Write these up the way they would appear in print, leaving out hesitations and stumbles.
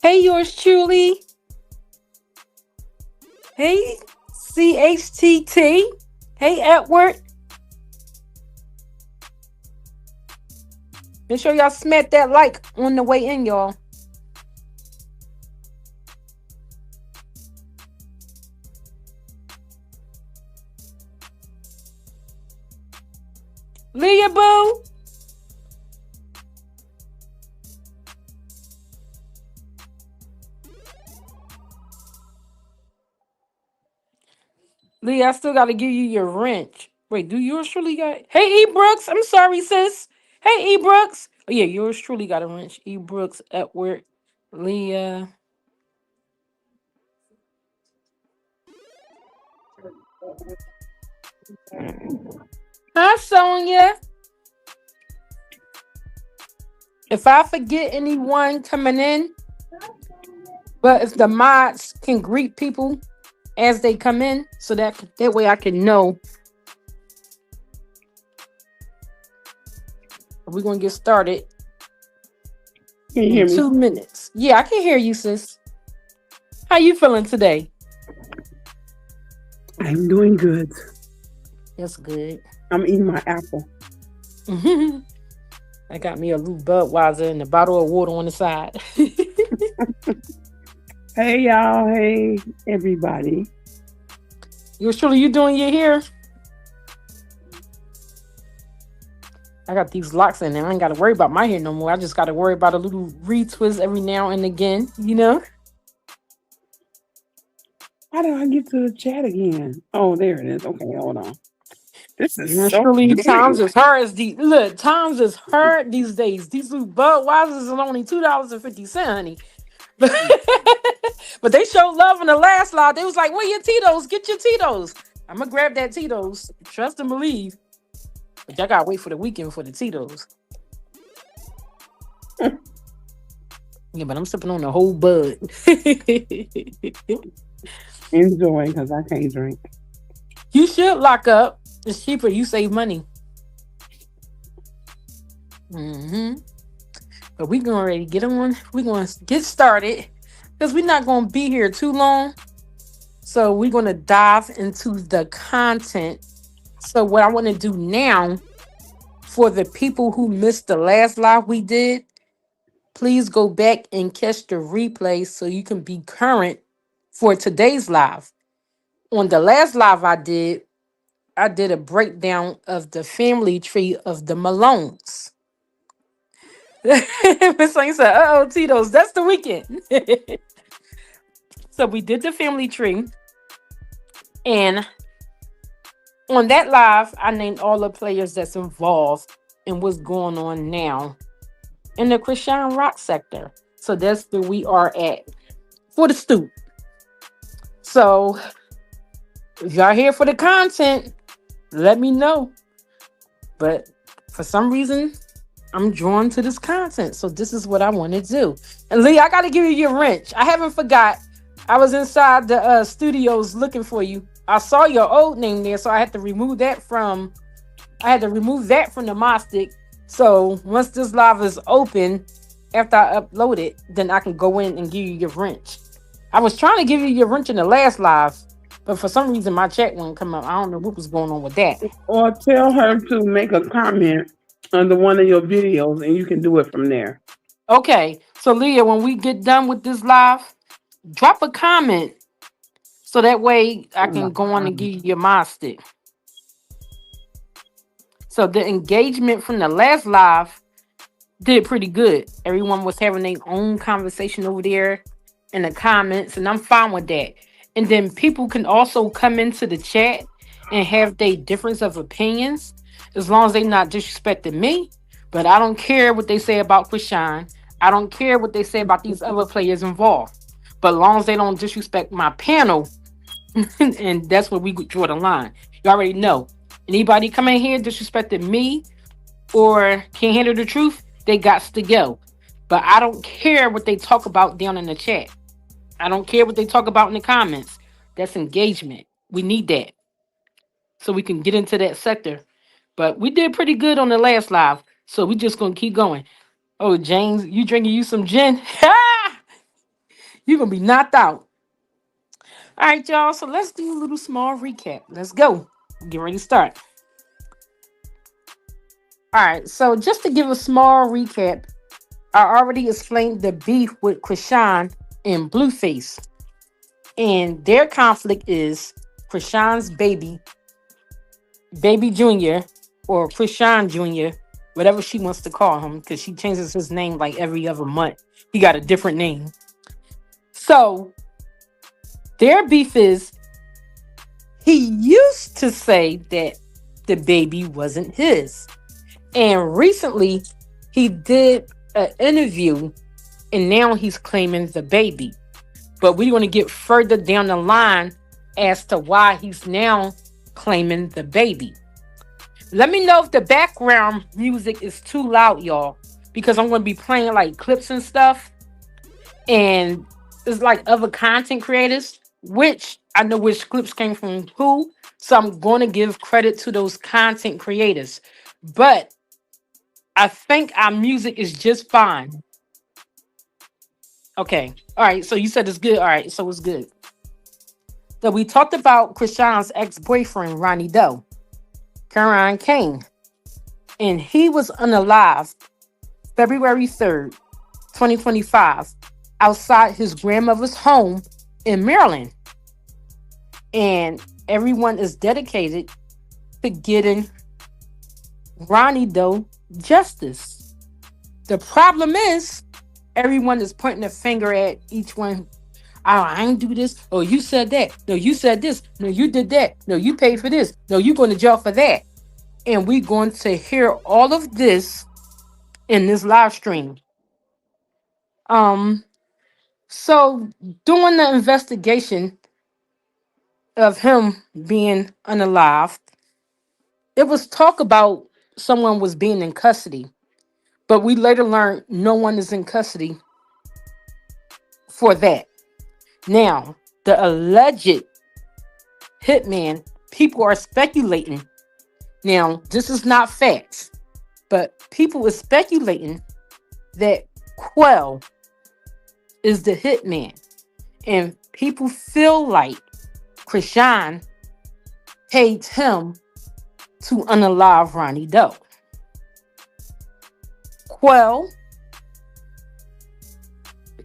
Hey, yours truly. Hey, CHTT. Hey, Edward. Make sure y'all smack that like on the way in, y'all. Leah Boo. Leah, I still got to give you your wrench. Wait, do yours truly got? Hey, E Brooks. I'm sorry, sis. Hey, E Brooks. Oh yeah, yours truly got a wrench. E Brooks, Edward, Leah. Hi, Sonia. If I forget anyone coming in, but if the mods can greet people as they come in, so that way I can know. We're gonna get started Can you in hear me? 2 minutes. Yeah, I can hear you, sis. How you feeling today? I'm doing good. That's good. I'm eating my apple. I got me a little Budweiser and a bottle of water on the side. Hey y'all. Hey everybody. You surely you doing your hair? I got these locks in there. I ain't got to worry about my hair no more. I just got to worry about a little retwist every now and again. You know. How do I get to the chat again? Oh, there it is. Okay, hold on. This is You so surely big. times is hard as the look. Times is hard these days. These little Budweisers are only $2.50, honey. But they showed love in the last lot. They was like, "Where your Tito's? Get your Tito's." I'm gonna grab that Tito's. Trust and believe. But y'all gotta wait for the weekend for the Tito's. Yeah, but I'm sipping on the whole bud. Enjoy because I can't drink. You should lock up. It's cheaper. You save money. But we gonna already get on. We gonna get started because we're not gonna be here too long. So we're gonna dive into the content. So what I want to do now for the people who missed the last live we did, please go back and catch the replay so you can be current for today's live. On the last live I did a breakdown of the family tree of the Malones. Miss Lane said, "Uh oh, Tito's, that's the weekend." So we did the family tree, and on that live, I named all the players that's involved and what's going on now in the Christian rock sector. So that's where we are at for the stoop. So if y'all here for the content, let me know. But for some reason, I'm drawn to this content. So this is what I want to do. And Lee, I got to give you your wrench. I haven't forgot. I was inside the studios looking for you. I saw your old name there, so I had to remove that from. I had to remove that from the Mostic. So once this live is open, after I upload it, then I can go in and give you your wrench. I was trying to give you your wrench in the last live, but for some reason my chat wouldn't come up. I don't know what was going on with that. Or tell her to make a comment under one of your videos and you can do it from there. Okay, so Leah, when we get done with this live, drop a comment so that way I Oh my can go on and God. give you your mod stick. So the engagement from the last live did pretty good. Everyone was having their own conversation over there in the comments, and I'm fine with that. And then people can also come into the chat and have their difference of opinions as long as they not disrespecting me. But I don't care what they say about Krishan. I don't care what they say about these other players involved. But as long as they don't disrespect my panel, and that's where we draw the line. You already know. Anybody come in here disrespecting me or can't handle the truth, they got to go. But I don't care what they talk about down in the chat. I don't care what they talk about in the comments. That's engagement. We need that so we can get into that sector. But we did pretty good on the last live, so we just gonna keep going. Oh, James, you drinking you some gin? You're gonna be knocked out. All right, y'all. So let's do a little small recap. Let's go. Get ready to start. All right. So just to give a small recap, I already explained the beef with Krishan and Blueface. And their conflict is Krishan's baby Junior, or Krishan Junior, whatever she wants to call him, because she changes his name like every other month. He got a different name. So their beef is he used to say that the baby wasn't his. And recently he did an interview and now he's claiming the baby. But we're going to get further down the line as to why he's now claiming the baby. Let me know if the background music is too loud, y'all, because I'm going to be playing like clips and stuff. And it's like other content creators, which I know which clips came from who. So I'm going to give credit to those content creators. But I think our music is just fine. Okay. All right. So you said it's good. All right. So it's good. So we talked about Krishan's ex-boyfriend, Ronnie Doe, Karan Kane. And he was unalived February 3rd, 2025, outside his grandmother's home in Maryland. And everyone is dedicated to getting Ronnie Doe justice. The problem is everyone is pointing a finger at each one. Oh, I ain't do this. Oh, you said that. No, you said this. No, you did that. No, you paid for this. No, you going to jail for that. And we're going to hear all of this in this live stream. So during the investigation of him being unalived, it was talk about someone was being in custody, but we later learned no one is in custody for that. Now, the alleged hitman, people are speculating. Now, this is not facts, but people are speculating that Quell is the hitman. And people feel like Krishan paid him to unalive Ronnie Doe. Quell,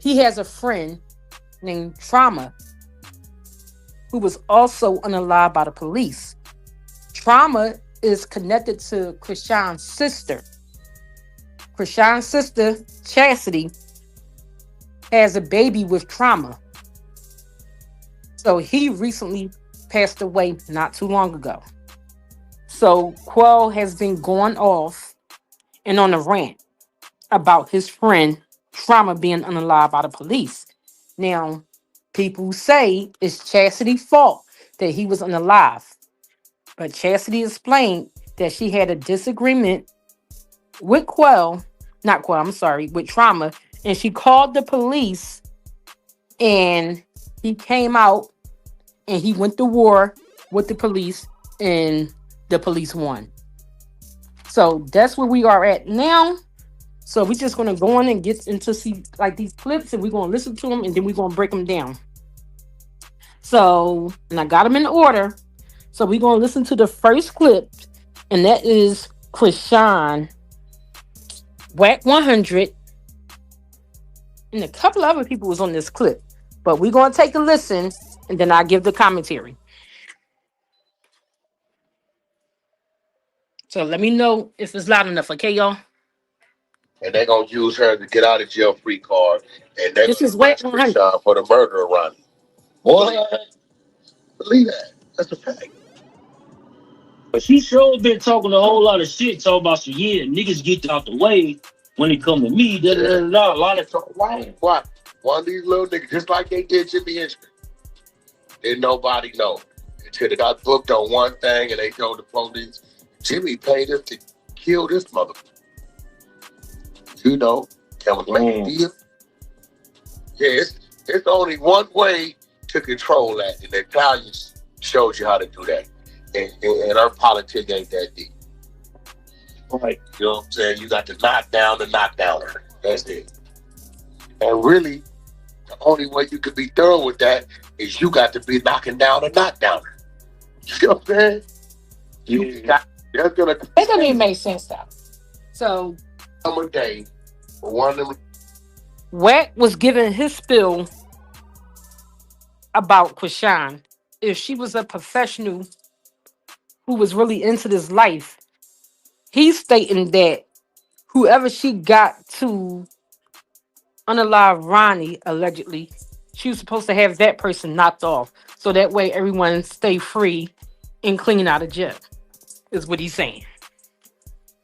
he has a friend named Trauma who was also unalived by the police. Trauma is connected to Krishan's sister. Krishan's sister, Chastity, has a baby with Trauma. So he recently passed away not too long ago. So Quell has been going off and on a rant about his friend Trauma being unalived by the police. Now, people say it's Chastity's fault that he was unalived. But Chastity explained that she had a disagreement with with Trauma, and she called the police, and he came out and he went to war with the police, and the police won. So that's where we are at now. So we're just going to go on and get into see like these clips, and we're going to listen to them, and then we're going to break them down. So, and I got them in order. So we're going to listen to the first clip, and that is Krishan, Wack 100, and a couple other people was on this clip. But we're going to take a listen, and then I'll give the commentary. So let me know if it's loud enough, okay, y'all? And they're going to use her to get out of jail free card. And they're This is Wack 100 for the murder of Ronnie. Believe that. That's a fact. But she sure been talking a whole lot of shit, talking about some niggas get out the way when it come to me. A lot of talk. Why? One of these little niggas, just like they did Jimmy Henry, didn't nobody know until they got booked on one thing and they told the police, Jimmy paid us to kill this motherfucker. You know, can we make a deal? Yeah, it's only one way to control that, and Italian shows you how to do that. And our politics ain't that deep. Right. You know what I'm saying? You got to knock down the knockdowner. That's it. And really, the only way you can be thorough with that is you got to be knocking down a knockdowner. You know what I'm saying? You got, there's gonna It doesn't even make sense though. So come a day for one of them. Wack was giving his spill about Krishan. If she was a professional who was really into this life, he's stating that whoever she got to unalive Ronnie, allegedly, she was supposed to have that person knocked off. So that way everyone stay free and clean out of jail, is what he's saying.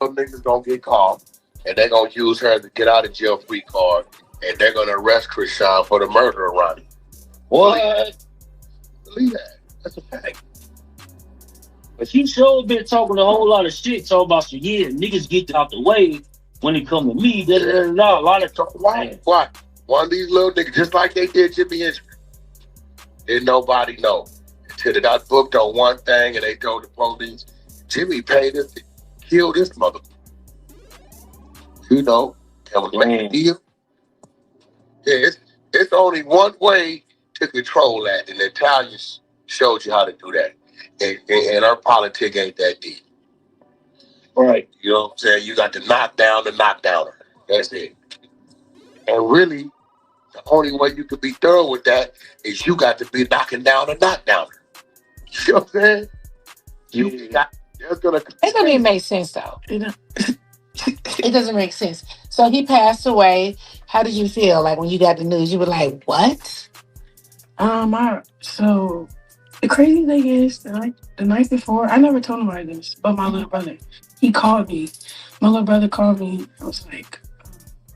Some niggas gonna get caught and they're gonna use her as a get out of jail free card, and they're gonna arrest Krishan for the murder of Ronnie. What? Believe that. That's a fact. But she sure been talking a whole lot of shit, talking about some, yeah, niggas get out the way when it come to me. A lot of talk. Why? One of these little niggas, just like they did Jimmy Henry, didn't nobody know until they got booked on one thing and they told the police, Jimmy paid us to kill this mother. You know, that was making a deal. Yeah, it's only one way to control that, and the Italians showed you how to do that. And our politic ain't that deep. Right. You know what I'm saying? You got to knock down the knockdowner. That's it. And really, the only way you can be thorough with that is you got to be knocking down a knockdowner. You know what I'm saying? You got, there's gonna. It doesn't even make sense though. It doesn't make sense. So he passed away. How did you feel? Like when you got the news, you were like, "What?" So the crazy thing is, the night before, I never told nobody this, but my little brother, he called me. My little brother called me. I was like,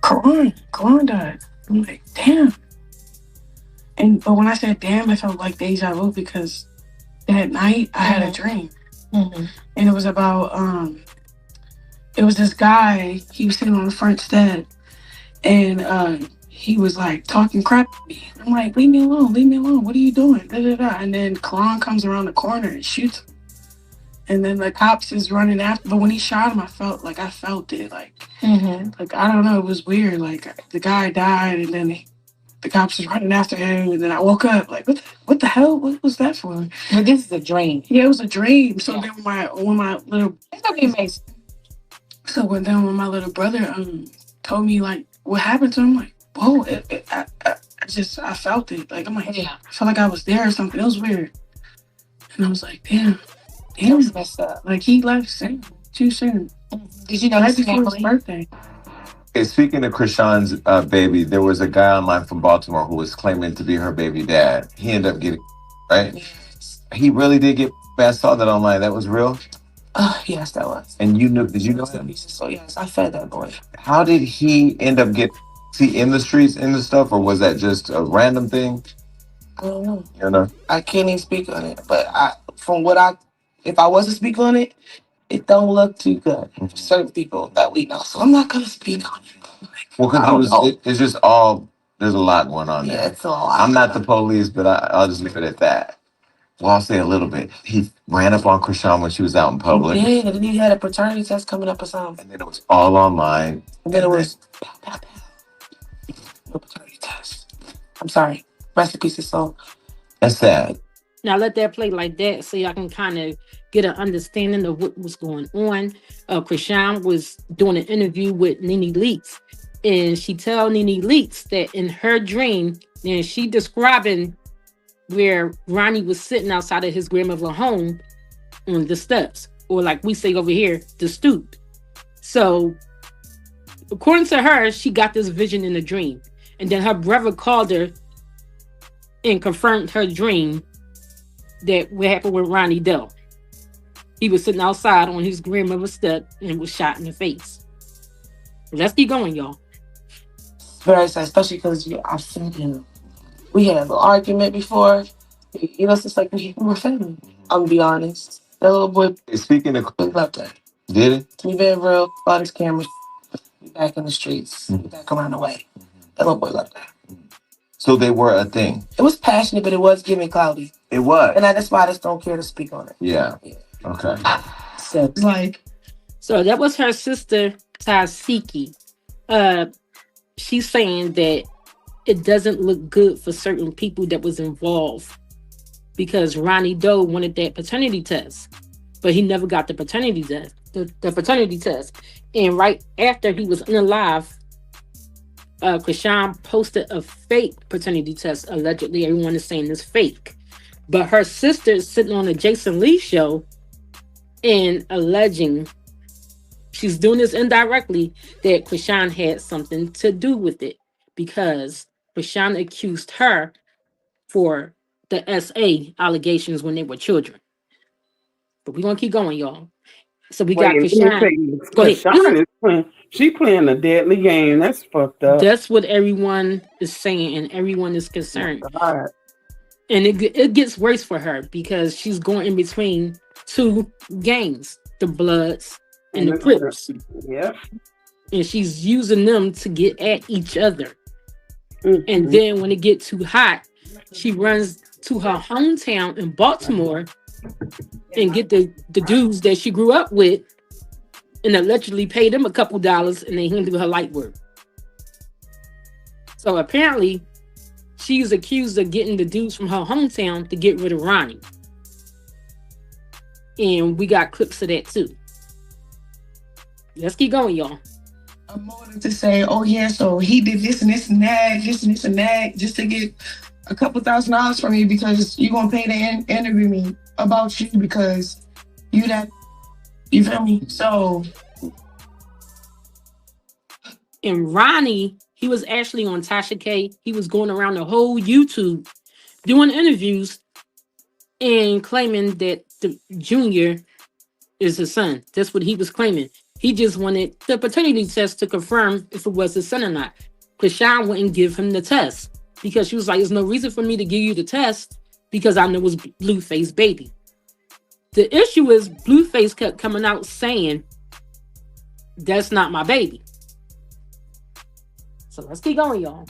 Karan died. I'm like, damn. But when I said damn, it felt like deja vu because that night I had a dream, and it was about it was this guy. He was sitting on the front step, and he was like talking crap to me. I'm like, leave me alone. What are you doing? Da, da, da. And then Karan comes around the corner and shoots him. And then the cops is running after. But when he shot him, I felt it. Like I don't know. It was weird. Like the guy died, and then the cops was running after him. And then I woke up like, what the hell? What was that for? Well, this is a dream. Yeah, it was a dream. So then when my little It doesn't even make sense. when my little brother told me like what happened to him, like, whoa, I felt it. Like I'm like, I felt like I was there or something. It was weird. And I was like, damn. It was messed up. Like he left soon, too soon. Did you know Right his before his family? birthday. Okay, speaking of Krishan's baby, there was a guy online from Baltimore who was claiming to be her baby dad. He ended up getting, right? Yes. He really did get. I saw that online. That was real. Yes, that was. And you knew? Did you know him? So yes, I fed that boy. How did he end up getting? Was he in the streets in the stuff, or was that just a random thing? I don't know. You know. I can't even speak on it. But if I was to speak on it, it don't look too good for certain people that we know. So I'm not gonna speak on it. Well, I don't know. because it's just all. There's a lot going on there. Yeah, it's a lot. I'm not the police, but I'll just leave it at that. Well, I'll say a little bit. He ran up on Krishan when she was out in public. Yeah, and then he had a paternity test coming up or something. And then it was all online. And then it was pow, pow, pow. No paternity test. I'm sorry. Rest in peace, his soul. That's sad. Now let that play like that so y'all can kind of get an understanding of what was going on. Krishan was doing an interview with Nene Leakes, and she tell Nene Leakes that in her dream, and she describing where Ronnie was sitting outside of his grandmother's home on the steps, or like we say over here, the stoop. So according to her, she got this vision in a dream, and then her brother called her and confirmed her dream that what happened with Ronnie Dell. He was sitting outside on his grandmother's step and was shot in the face. Let's keep going, y'all. Very sad, especially because I've seen him. We had a little argument before. You know, it's just like we were family. I'm gonna be honest. That little boy, Speaking of, we loved that. did it? To be very real, all these cameras, we back in the streets, we back around the way. That little boy loved that. So they were a thing. It was passionate, but it was giving cloudy. It was. And that's why I just don't care to speak on it. Yeah. Okay. So it's like, So that was her sister, Tasiki. She's saying that it doesn't look good for certain people that was involved because Ronnie Doe wanted that paternity test, but he never got the paternity test. The paternity test, and right after he was unalive, Krishan posted a fake paternity test. Allegedly, everyone is saying it's fake, but her sister is sitting on the Jason Lee show and alleging she's doing this indirectly that Krishan had something to do with it because Krishan accused her for the SA allegations when they were children. But we're gonna keep going, y'all. So we got Wait, let me tell Krishan. you, Go ahead. Krishan is playing. She playing a deadly game. That's fucked up. That's what everyone is saying, and everyone is concerned. God. And it gets worse for her because she's going in between two gangs, the Bloods and the Crips. Yeah. And she's using them to get at each other. Mhm. And then when it gets too hot, she runs to her hometown in Baltimore and get the dudes that she grew up with and allegedly pay them a couple dollars and they handle her light work. So apparently she's accused of getting the dudes from her hometown to get rid of Ronnie. And we got clips of that too. Let's keep going, y'all. A motive to say, oh yeah, so he did this and this and that, this and this and that, just to get a couple $1,000s from you because you're gonna pay to interview me about you because you that, you feel me? So, and Ronnie, he was actually on Tasha K. He was going around the whole YouTube doing interviews and claiming that the Junior is his son. That's what he was claiming. He just wanted the paternity test to confirm if it was his son or not. Krishan wouldn't give him the test because she was like, there's no reason for me to give you the test because I know it's Blueface baby. The issue is Blueface kept coming out saying, that's not my baby. So let's keep going, y'all.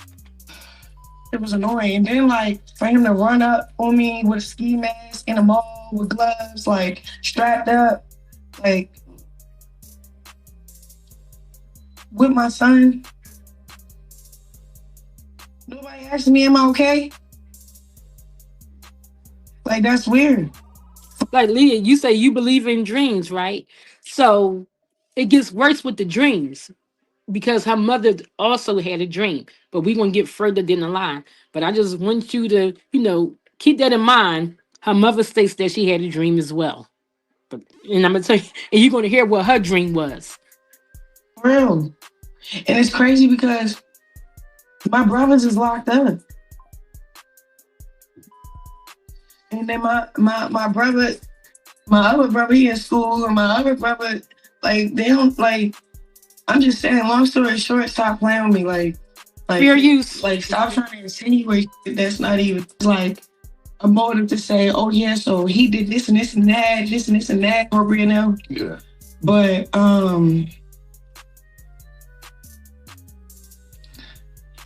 it was annoying. And then, like, for him to run up on me with a ski mask in a mall with gloves, like, strapped up, like, with my son. Nobody asked me, am I okay? Like, that's weird. Like Leah, you say you believe in dreams, right? So it gets worse with the dreams because her mother also had a dream, but we're going to get further down the line. But I just want you to, keep that in mind. Her mother states that she had a dream as well. And I'm going to tell you, and you're going to hear what her dream was. For real. And it's crazy because my brothers is locked up. And then my brother, my other brother, he in school, and my other brother, like, they don't, like, I'm just saying, long story short, stop playing with me. Like Fair use. Like, stop trying to insinuate shit that's not even, like, a motive to say, oh, yeah, so he did this and this and that, this and this and that, appropriate now. Yeah. But,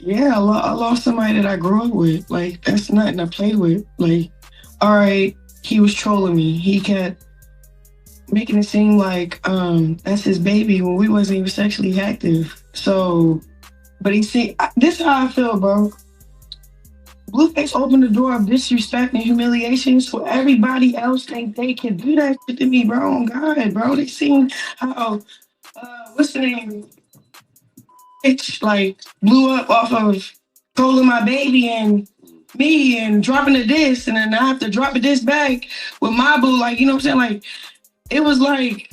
yeah, I lost somebody that I grew up with. Like, that's nothing to play with. Like, all right, he was trolling me. He kept making it seem like that's his baby when we wasn't even sexually active. So, but this is how I feel, bro. Blueface opened the door of disrespect and humiliation so everybody else think they can do that shit to me, bro. Oh, God, bro. They seen how, what's the name? Bitch, like, blew up off of trolling my baby and me and dropping the disc, and then I have to drop a disc back with my boo, like, you know what I'm saying? Like, it was like,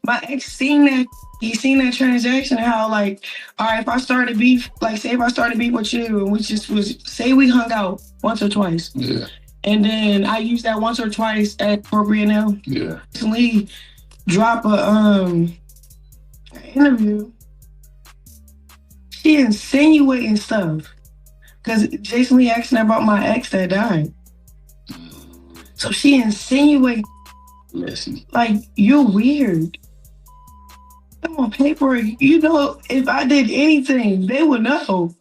my ex seen that, he seen that transaction, how, like, all right, if I started beef, like, say if I started beef with you, and we just was, say we hung out once or twice. Yeah. And then I used that once or twice at appropriate now. Yeah. Recently drop a, interview, she insinuating stuff because Jason Lee asking about my ex that died. So she insinuating, like, you're weird. Come on, paper, if I did anything, they would know.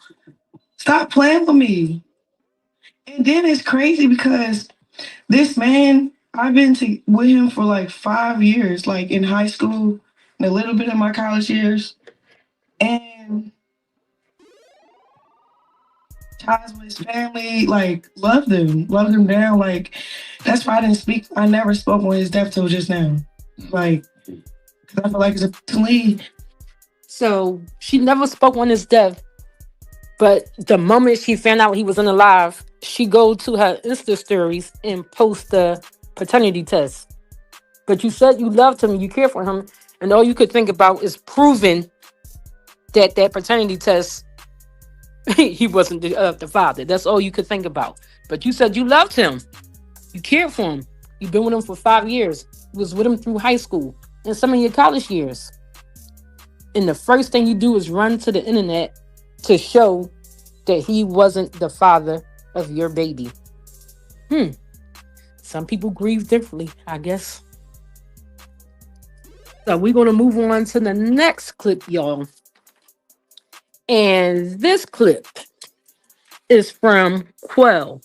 Stop playing with me. And then it's crazy because this man, I've been with him for like 5 years, like in high school, and a little bit of my college years. And ties with his family. Like, loved him down. Like, that's why I didn't speak. I never spoke on his death till just now. Like, because I feel like to me, So she never spoke on his death, but the moment she found out he was unalive, she go to her Insta stories and post the paternity test. But you said you loved him, you care for him, and all you could think about is proving that paternity test he wasn't the father. That's all you could think about. But you said you loved him, you cared for him. You've been with him for 5 years. You was with him through high school and some of your college years. And the first thing you do is run to the internet to show that he wasn't the father of your baby. Some people grieve differently, I guess. So we're going to move on to the next clip, y'all. And this clip is from Quell,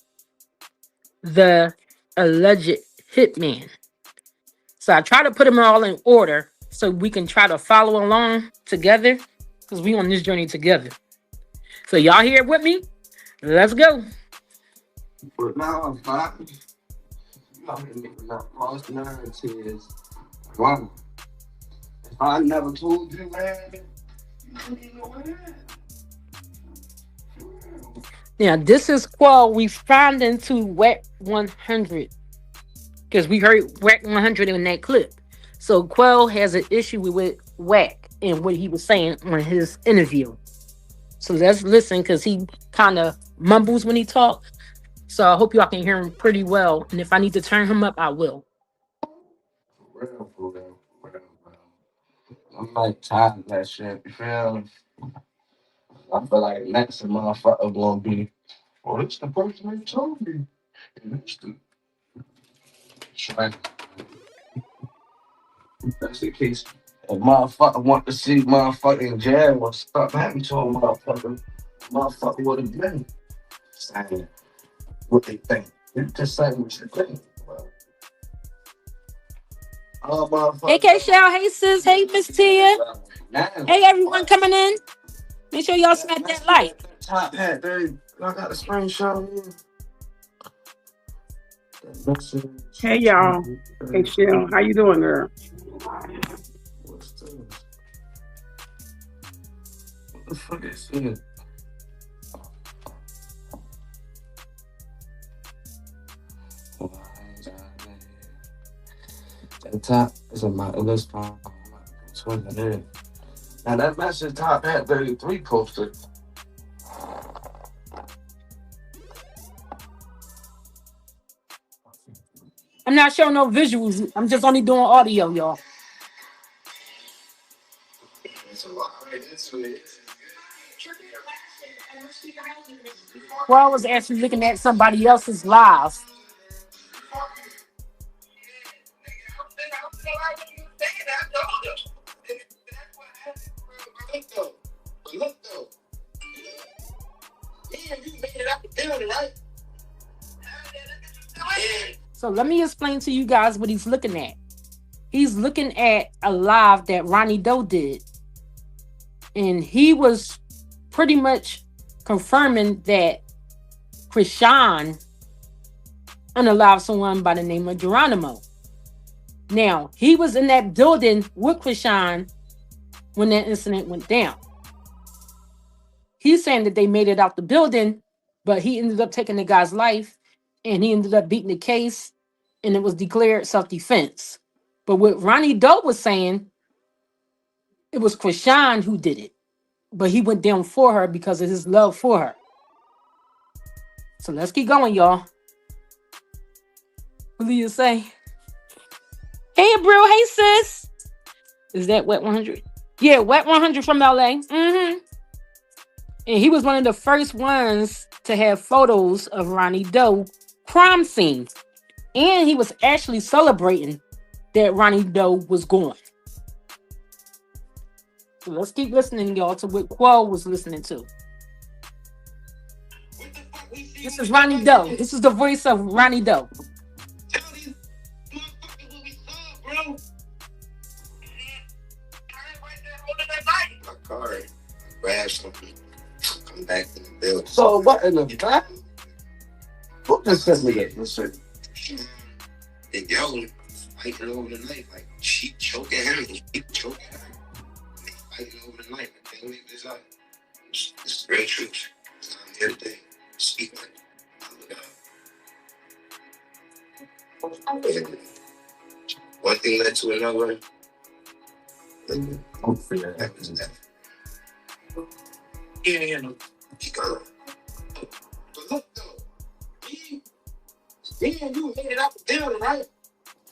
the alleged hitman. So I try to put them all in order so we can try to follow along together, because we on this journey together. So y'all here with me? Let's go. But now I'm back. False narratives. Wow. If I never told you, man, you don't even know what happened. Now, this is Quell. We found into Wet 100 because we heard Wet 100 in that clip. So Quell has an issue with Wack and what he was saying on his interview. So let's listen, because he kind of mumbles when he talks. So I hope y'all can hear him pretty well. And if I need to turn him up, I will. For real. I'm like tired of that shit. You feel me? I feel like next motherfucker gonna be, oh, it's the person that told me. And it's the right. That's the case. If motherfucker want to see motherfucking jail or stuff happening to a motherfucker would have been saying what they think. You just saying what you think. Hey, K-Shell. Hey, sis. Hey, Miss Tia. Hey, everyone coming in. Make sure y'all smack that like. Top hat, dude. I got a screenshot of you. Hey y'all. Hey Shell, how you doing, girl? What's this? What the fuck is this? That top is on my list. Now that message Top Hat 33 posted. I'm not showing no visuals. I'm just only doing audio, y'all. Well, I was actually looking at somebody else's live. Look though. Yeah, you made it out the building, right? So let me explain to you guys what he's looking at. He's looking at a live that Ronnie Doe did. And he was pretty much confirming that Krishan unalived someone by the name of Geronimo. Now, he was in that building with Krishan when that incident went down. He's saying that they made it out the building, but he ended up taking the guy's life, and he ended up beating the case, and it was declared self-defense. But what Ronnie Doe was saying, it was Krishan who did it, but he went down for her because of his love for her. So let's keep going, y'all. What do you say? Hey, bro. Hey, sis. Is that Wet 100? Yeah, Wet 100 from LA. Mm-hmm. And he was one of the first ones to have photos of Ronnie Doe crime scene. And he was actually celebrating that Ronnie Doe was gone. So let's keep listening, y'all, to what Quell was listening to. This is Ronnie Doe. This is the voice of Ronnie Doe. Tell these motherfuckers what we saw, bro. I ain't right there holding that knife. My car crashed something. I'm back in the building. So what in the back? What just sent me that? Let's see. And yo, fighting over the night, like she choking him and he choking her. And they fighting over the night. I can't leave this out. It's real truth. I'm here today. Speak like and one thing led to another. I'm feeling That was that. yeah. She gone. But look though, you made it out the building, right?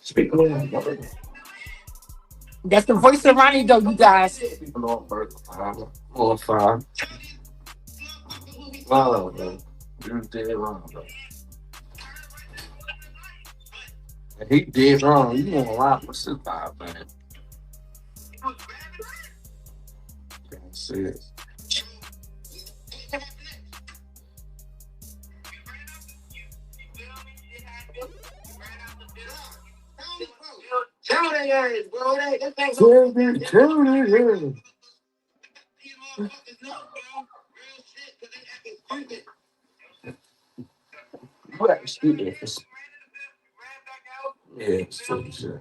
Speaking on That's the voice of Ronnie, though, you guys. speaking on bird, on fire. Wow, man. You did wrong, though. And he did wrong. You want to lie for his vibe, man. Can't see it. Tell they ass, bro. That thing's Tell me, what I speak is. Yeah, it's funny shit.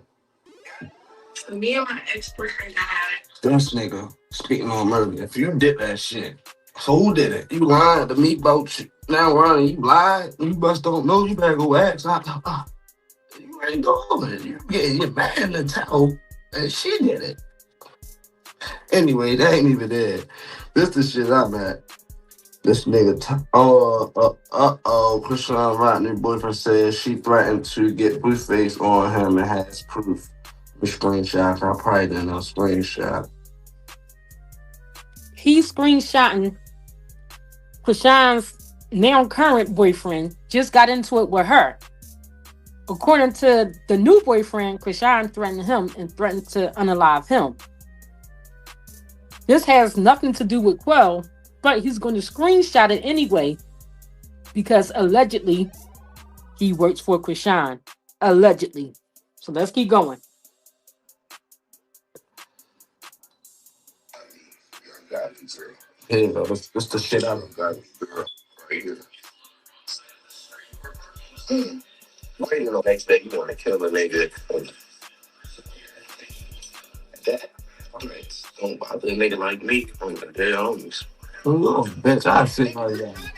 Me and my ex-boyfriend had This nigga speaking on murder. If you did that shit, who did it? You lying to me about shit. Now, Ronnie, you lied. You must don't know. You better go ask. You ain't going. You getting your man in the towel, and she did it. Anyway, that ain't even there. This the shit I'm at. This nigga, Krishan Rodney boyfriend says she threatened to get Blueface on him and has proof. The screenshot. I probably didn't know screenshot. He's screenshotting Krishan's now current boyfriend, just got into it with her. According to the new boyfriend, Krishan threatened him and threatened to unalive him. This has nothing to do with Quell, but he's going to screenshot it anyway because allegedly he works for Krishan. Allegedly. So let's keep going. Yeah, that's the shit I got girl right here. Why you know next day you want to kill a nigga? That alright, don't bother a nigga like me on the dead homies. Oh, bitch, I sit like that.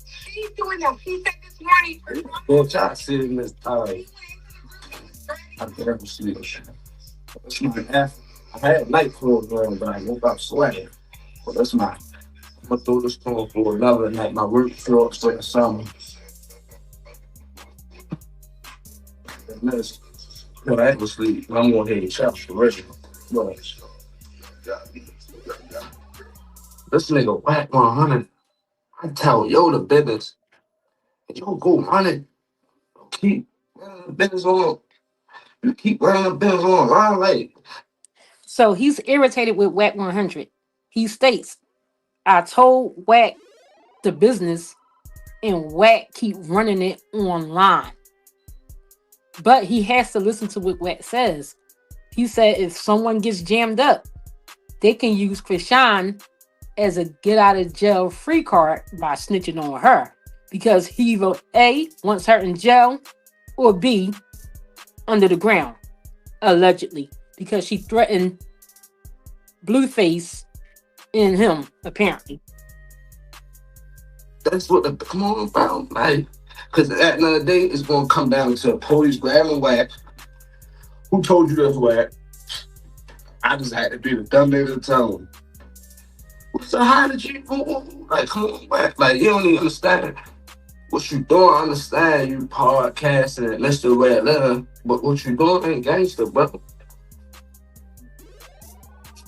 She's doing that. He said this morning. Bitch, I sit in this time. I never sleep. That's my F. I had night clothes on, but I woke up sweating. But that's my. I'm gonna throw this phone for another night. My work shorts for the summer. And this, when I ever sleep, I'm gonna hit the chop for real. But this nigga whack 100. I tell yo the business. Yo go run it. Keep running the business on. You keep running the business on line like. So he's irritated with Wack 100. He states, I told Wack the business and Wack keep running it online. But he has to listen to what Wack says. He said if someone gets jammed up, they can use Krishan as a get out of jail free card by snitching on her. Because he either A, wants her in jail, or B, under the ground. Allegedly. Because she threatened Blueface and him, apparently. That's what the come on about, like, because at the end of the day, it's gonna come down to police grabbing Wack. Who told you that's Wack? I just had to be the dumb nigga to tell him. So how did you like come on Wack? Like you don't even understand what you doing. I understand you podcasting and Mr. Red Letter, but what you doing ain't gangster, bro.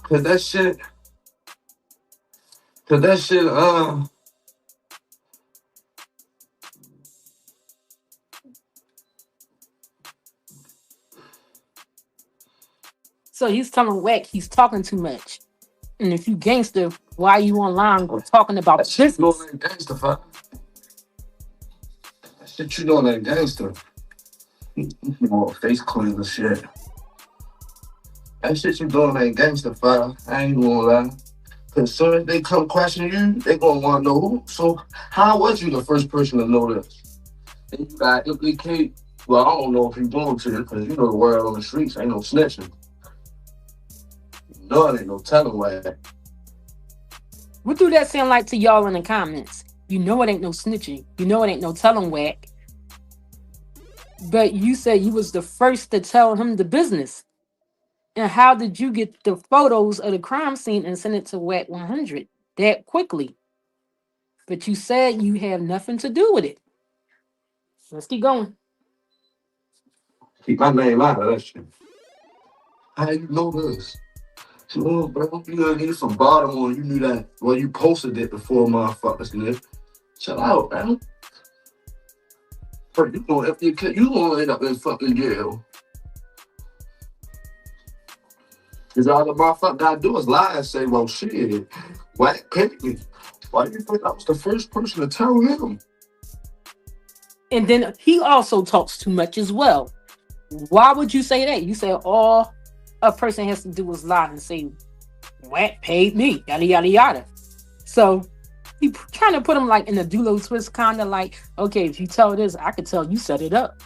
Cause that shit, So he's telling Wack he's talking too much. And if you gangster, why are you online talking about that shit you business? doing ain't gangster, fuck. That shit you doing ain't gangster. More face clean and shit. That shit you doing ain't gangster, fuck. I ain't gonna lie. As soon as they come question you, they gonna want to know who. So how was you the first person to know this? And you got implicate. Well, I don't know if you going to because you know the word on the streets ain't no snitching. You know it ain't no telling where. What do that sound like to y'all in the comments? You know it ain't no snitching. You know it ain't no telling whack. But you said you was the first to tell him the business. And how did you get the photos of the crime scene and send it to WAC 100 that quickly? But you said you have nothing to do with it. Let's keep going. Keep my name out of that shit. How you know this? Oh, bro, you gonna get some Baltimore. You knew that. Well, you posted it before motherfuckers did. Chill out, man. You gonna end up in fucking jail. Cause all the motherfucker gotta do is lie and say, well, shit, Whack picked me. Why do you think I was the first person to tell him? And then he also talks too much as well. Why would you say that? You say all a person has to do is lie and say, Whack paid me, yada, yada, yada. So he trying to put him like in a Dulo twist, kind of like, okay, if you tell this, I could tell you set it up.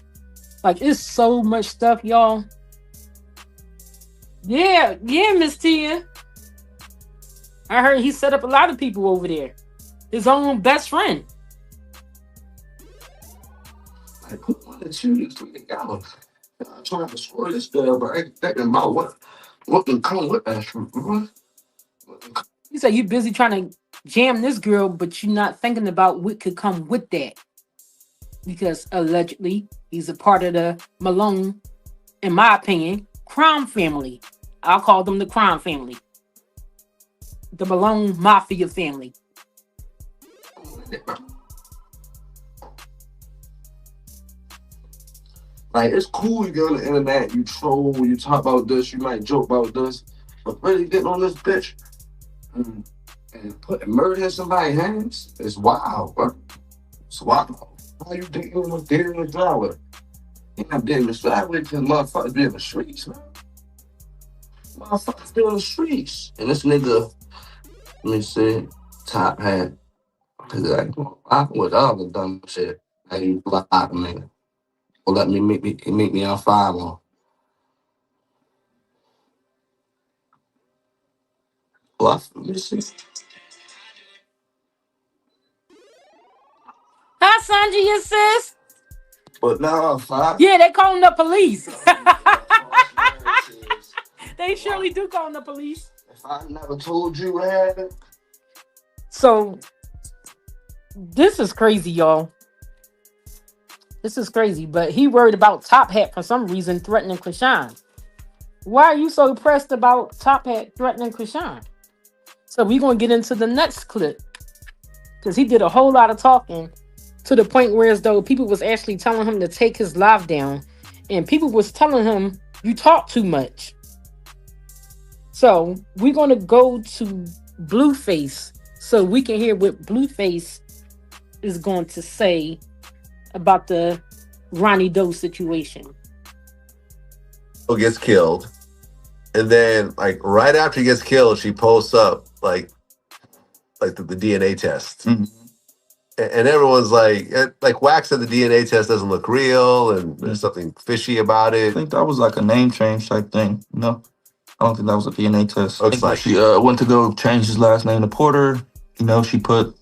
Like, it's so much stuff, y'all. Yeah, Miss Tia. I heard he set up a lot of people over there. His own best friend. Like, who wanted you to get out? I'm trying to score this girl, but I ain't thinking about what can come with that shit. He said you busy trying to jam this girl, but you're not thinking about what could come with that. Because allegedly, he's a part of the Malone, in my opinion, crime family. I'll call them the crime family. The Malone Mafia family. Like, it's cool you get on the internet, you troll, you talk about this, you might joke about this, but really getting on this bitch and putting murder in somebody's hands is wild, bro. It's wild. How you dealing with dealing with driver? You're not dealing with driver because motherfuckers be in the streets, man. Motherfuckers be in the streets. And this nigga, let me see, top hat. Cause like, I with all the dumb shit. Like, you block me. Or let me make me on fire one. Well, let me see. Hi, Sanji, your sis. But now I'm fire. Yeah, they calling the police. They surely do call the police. If I never told you what happened. So, this is crazy, y'all. This is crazy, but he worried about Top Hat for some reason threatening Krishan. Why are you so pressed about Top Hat threatening Krishan? So we're going to get into the next clip. Because he did a whole lot of talking to the point where as though people was actually telling him to take his live down. And people was telling him, you talk too much. So we're going to go to Blueface so we can hear what Blueface is going to say about the Ronnie Doe situation. Gets killed, and then like right after he gets killed, she posts up like the DNA test, and everyone's like Wax said the DNA test doesn't look real, and there's something fishy about I it. think that was like a name change type thing. No, I don't think that was a DNA test. Looks like She went to go change his last name to Porter. You know, she put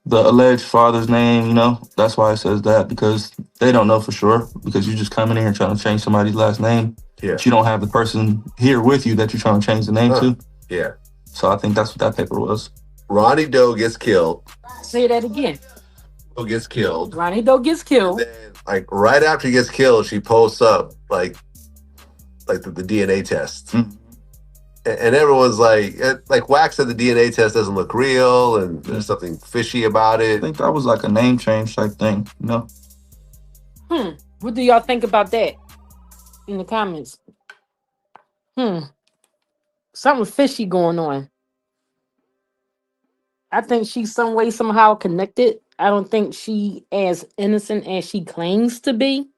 the alleged father's name, you know, that's why it says that, because they don't know for sure, because you just come in here and trying to change somebody's last name. Yeah. But you don't have the person here with you that you're trying to change the name to. Yeah. So I think that's what that paper was. Ronnie Doe gets killed. Say that again. Doe gets killed. Ronnie Doe gets killed. And then, like right after he gets killed, she posts up like the DNA test. And everyone's like Wax said the DNA test doesn't look real, and there's something fishy about I it. think that was like a name change type thing, you know? What do y'all think about that in the comments? Something fishy going on. I think she's some way, somehow connected. I don't think she as innocent as she claims to be.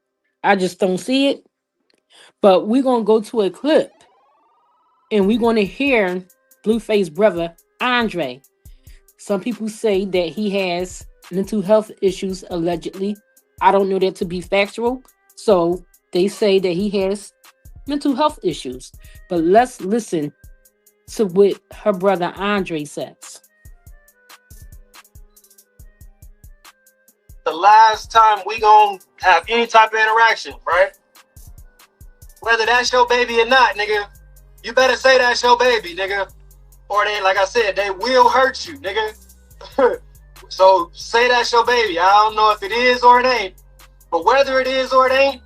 I just don't see it. But we're going to go to a clip. And we're going to hear Blueface brother Andre. Some people say that he has mental health issues, allegedly. I don't know that to be factual. So they say that he has mental health issues. But let's listen to what her brother Andre says. The last time we gonna have any type of interaction, right? Whether that's your baby or not, nigga, you better say that's your baby, nigga. Or they, like I said, they will hurt you, nigga. So say that's your baby. I don't know if it is or it ain't. But whether it is or it ain't,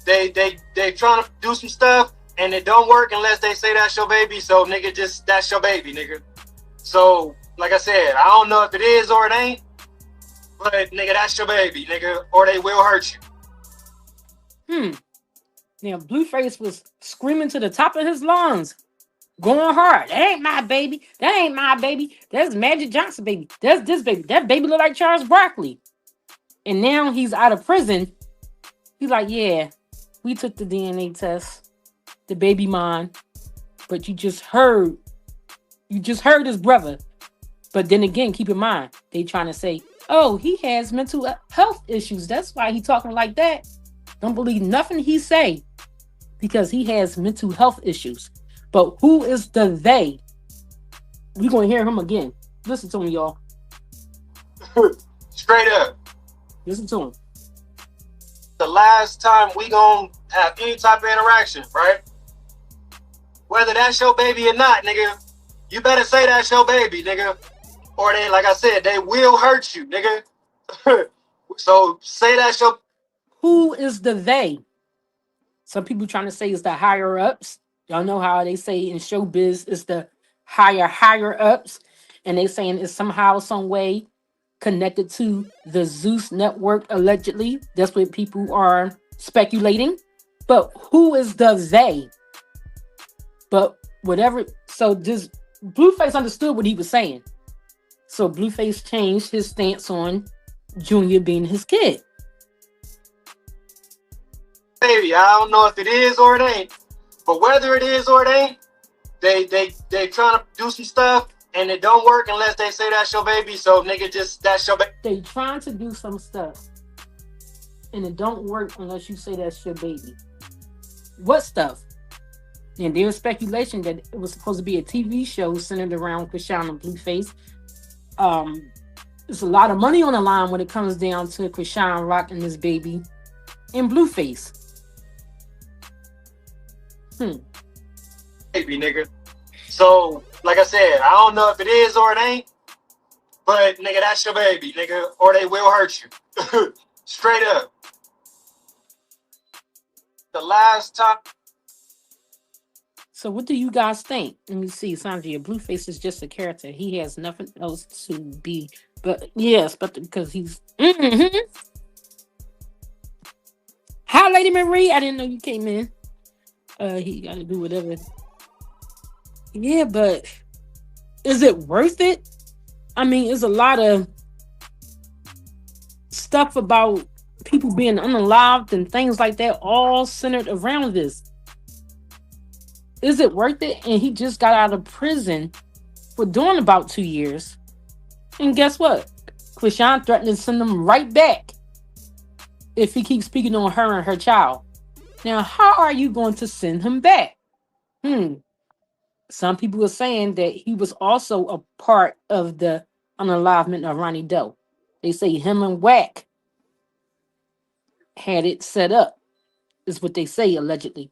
they trying to do some stuff and it don't work unless they say that's your baby. So nigga, just that's your baby, nigga. So like I said, I don't know if it is or it ain't, but nigga, that's your baby, nigga, or they will hurt you. Now Blueface was screaming to the top of his lungs, going hard. That ain't my baby. That ain't my baby. That's Magic Johnson baby. That's this baby. That baby look like Charles Barkley. And now he's out of prison. He's like, yeah, we took the DNA test. The baby mine. But you just heard his brother. But then again, keep in mind, they trying to say, oh, he has mental health issues. That's why he talking like that. Don't believe nothing he say because he has mental health issues. But who is the they? We're going to hear him again. Listen to him, y'all. Straight up. Listen to him. The last time we gonna have any type of interaction, right? Whether that's your baby or not, nigga, you better say that's your baby, nigga. Or they, like I said, they will hurt you, nigga. So say that's your... Who is the they? Some people trying to say it's the higher ups. Y'all know how they say in showbiz it's the higher ups. And they saying it's somehow, some way connected to the Zeus network, allegedly. That's what people are speculating. But who is the they? But whatever. So this Blueface understood what he was saying. So Blueface changed his stance on Junior being his kid. Baby, I don't know if it is or it ain't. But whether it is or it ain't, they trying to do some stuff and it don't work unless they say that's your baby. So nigga, just that's your baby. They trying to do some stuff and it don't work unless you say that's your baby. What stuff? And there was speculation that it was supposed to be a TV show centered around Chrisean and Blueface. There's a lot of money on the line when it comes down to Chrisean rocking this baby and Blueface. Baby, nigga. So, like I said, I don't know if it is or it ain't, but nigga, that's your baby, nigga, or they will hurt you. Straight up. The last time. So what do you guys think? Let me see, Sandra, Blueface is just a character. He has nothing else to be. But yes, but because he's Hi, Lady Marie. I didn't know you came in. He got to do whatever. Yeah, but is it worth it? I mean, there's a lot of stuff about people being unalived and things like that, all centered around this. Is it worth it? And he just got out of prison for doing about 2 years. And guess what? Chrisean threatened to send him right back if he keeps speaking on her and her child. Now, how are you going to send him back? Some people are saying that he was also a part of the unalivement of Ronnie Doe. They say him and Wack had it set up, is what they say, allegedly.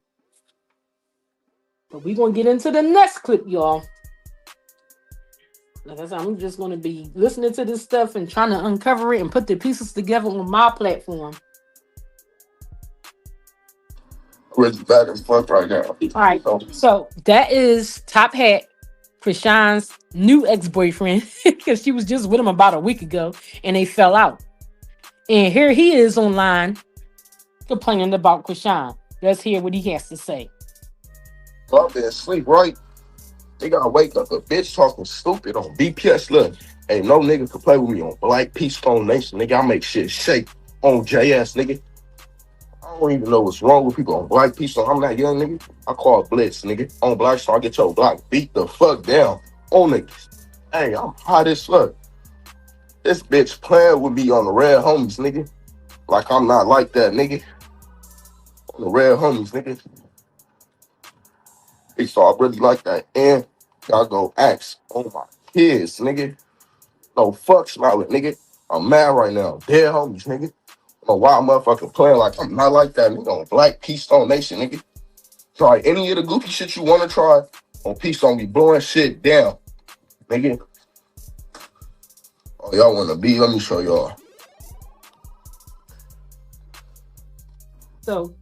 But we're going to get into the next clip, y'all. Like I said, I'm just going to be listening to this stuff and trying to uncover it and put the pieces together on my platform. With back and forth right now. All right. So that is Top Hat, Chrisean's new ex-boyfriend, because she was just with him about a week ago and they fell out. And here he is online complaining about Chrisean. Let's hear what he has to say. Up there sleep, right? They gotta wake up a bitch talking stupid on BPS. Look, ain't no nigga can play with me on Black Peace Stone Nation, nigga. I make shit shake on JS, nigga. I don't even know what's wrong with people on Black Peace Stone. I'm that young nigga. I call Blitz, nigga. On Black Star, I get your block beat the fuck down on niggas. Hey, I'm hot as fuck. This bitch playing with me on the red homies, nigga. Like I'm not like that, nigga. On the red homies, nigga. Hey, so I really like that. And y'all go ask on my kids, nigga. No fuck smiling, nigga. I'm mad right now. Dead homies, nigga. I'm a wild motherfucker playing like I'm not like that, nigga. On Black Keystone Nation, nigga. Try any of the goofy shit you want to try on Keystone. Be blowing shit down, nigga. Oh, y'all want to be? Let me show y'all. So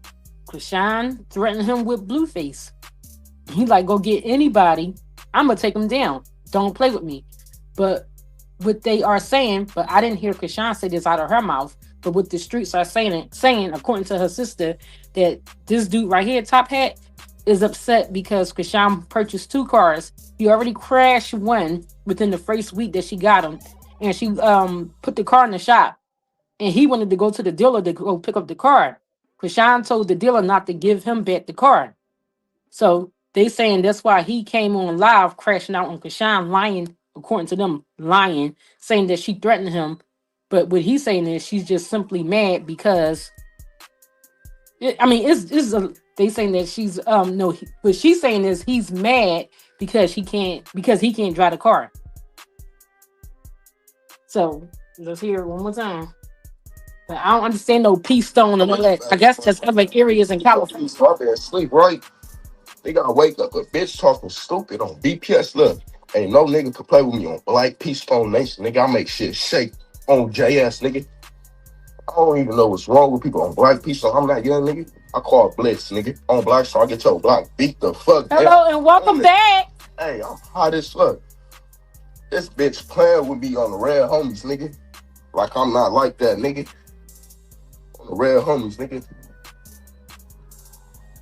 Krishan threatened him with Blueface. He like, go get anybody. I'm gonna take him down. Don't play with me. But what they are saying, but I didn't hear Krishan say this out of her mouth. But what the streets are saying, according to her sister, that this dude right here, Top Hat, is upset because Krishan purchased 2 cars. He already crashed one within the first week that she got him, and she put the car in the shop. And he wanted to go to the dealer to go pick up the car. Krishan told the dealer not to give him back the car. So they saying that's why he came on live crashing out on Krishan, lying, according to them, lying, saying that she threatened him. But what he's saying is she's just simply mad because they saying that she's what she's saying is he's mad because he can't drive the car. So let's hear it one more time. But I don't understand no Peace Stone and all that. I guess that's other areas in California. I've been asleep, right? They gotta wake up. A bitch talking stupid on BPS. Look, ain't no nigga could play with me on Black Peace Stone Nation. Nigga, I make shit shake on JS, nigga. I don't even know what's wrong with people on Black Peace Stone. I'm not young, nigga. I call Blitz, nigga. On Black Star, I get your block beat the fuck down. Hello and welcome back. Hey, I'm hot as fuck. This bitch playing with me on the red homies, nigga. Like I'm not like that, nigga. On the red homies, nigga.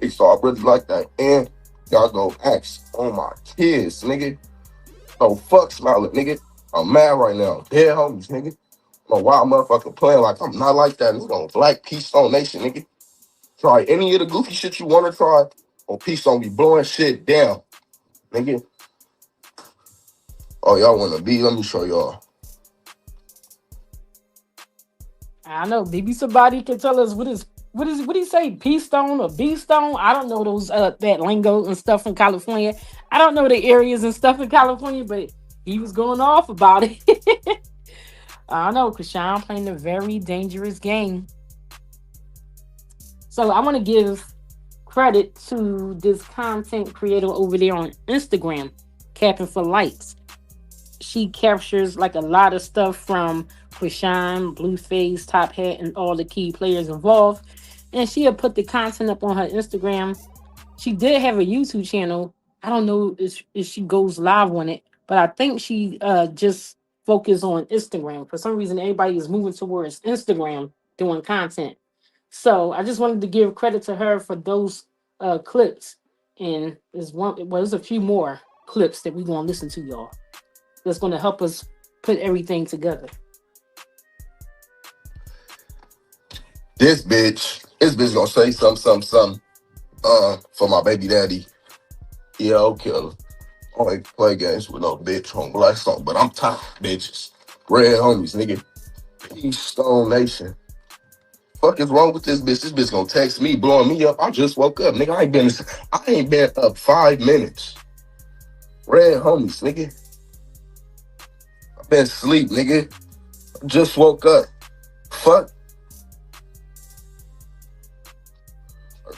Hey, so I really like that. And y'all go ask on my kids, nigga. No fuck smiling, nigga. I'm mad right now. Dead homies, nigga. I'm a wild motherfucker playing like I'm not like that, nigga. On Black Keystone Nation, nigga. Try any of the goofy shit you want to try on Keystone. Be blowing shit down, nigga. Oh, y'all want to be? Let me show y'all. I know. Maybe somebody can tell us what do you say? Peace Stone or B Stone? I don't know those that lingo and stuff in California. I don't know the areas and stuff in California, but he was going off about it. I don't know. Krishan playing a very dangerous game. So I want to give credit to this content creator over there on Instagram, Capping for Likes. She captures like a lot of stuff from Krishan, Blueface, Top Hat, and all the key players involved. And she had put the content up on her Instagram. She did have a YouTube channel. I don't know if she goes live on it, but I think she just focused on Instagram. For some reason, everybody is moving towards Instagram doing content. So I just wanted to give credit to her for those clips. And there's a few more clips that we're going to listen to, y'all. That's going to help us put everything together. This bitch gonna say something for my baby daddy. Yeah, okay. I don't like to play games with no bitch on Black Stone, but I'm tired of bitches. Red homies, nigga. Peace Stone Nation. Fuck is wrong with this bitch? This bitch gonna text me, blowing me up. I just woke up, nigga. I ain't been up 5 minutes. Red homies, nigga. I've been asleep, nigga. I just woke up. Fuck.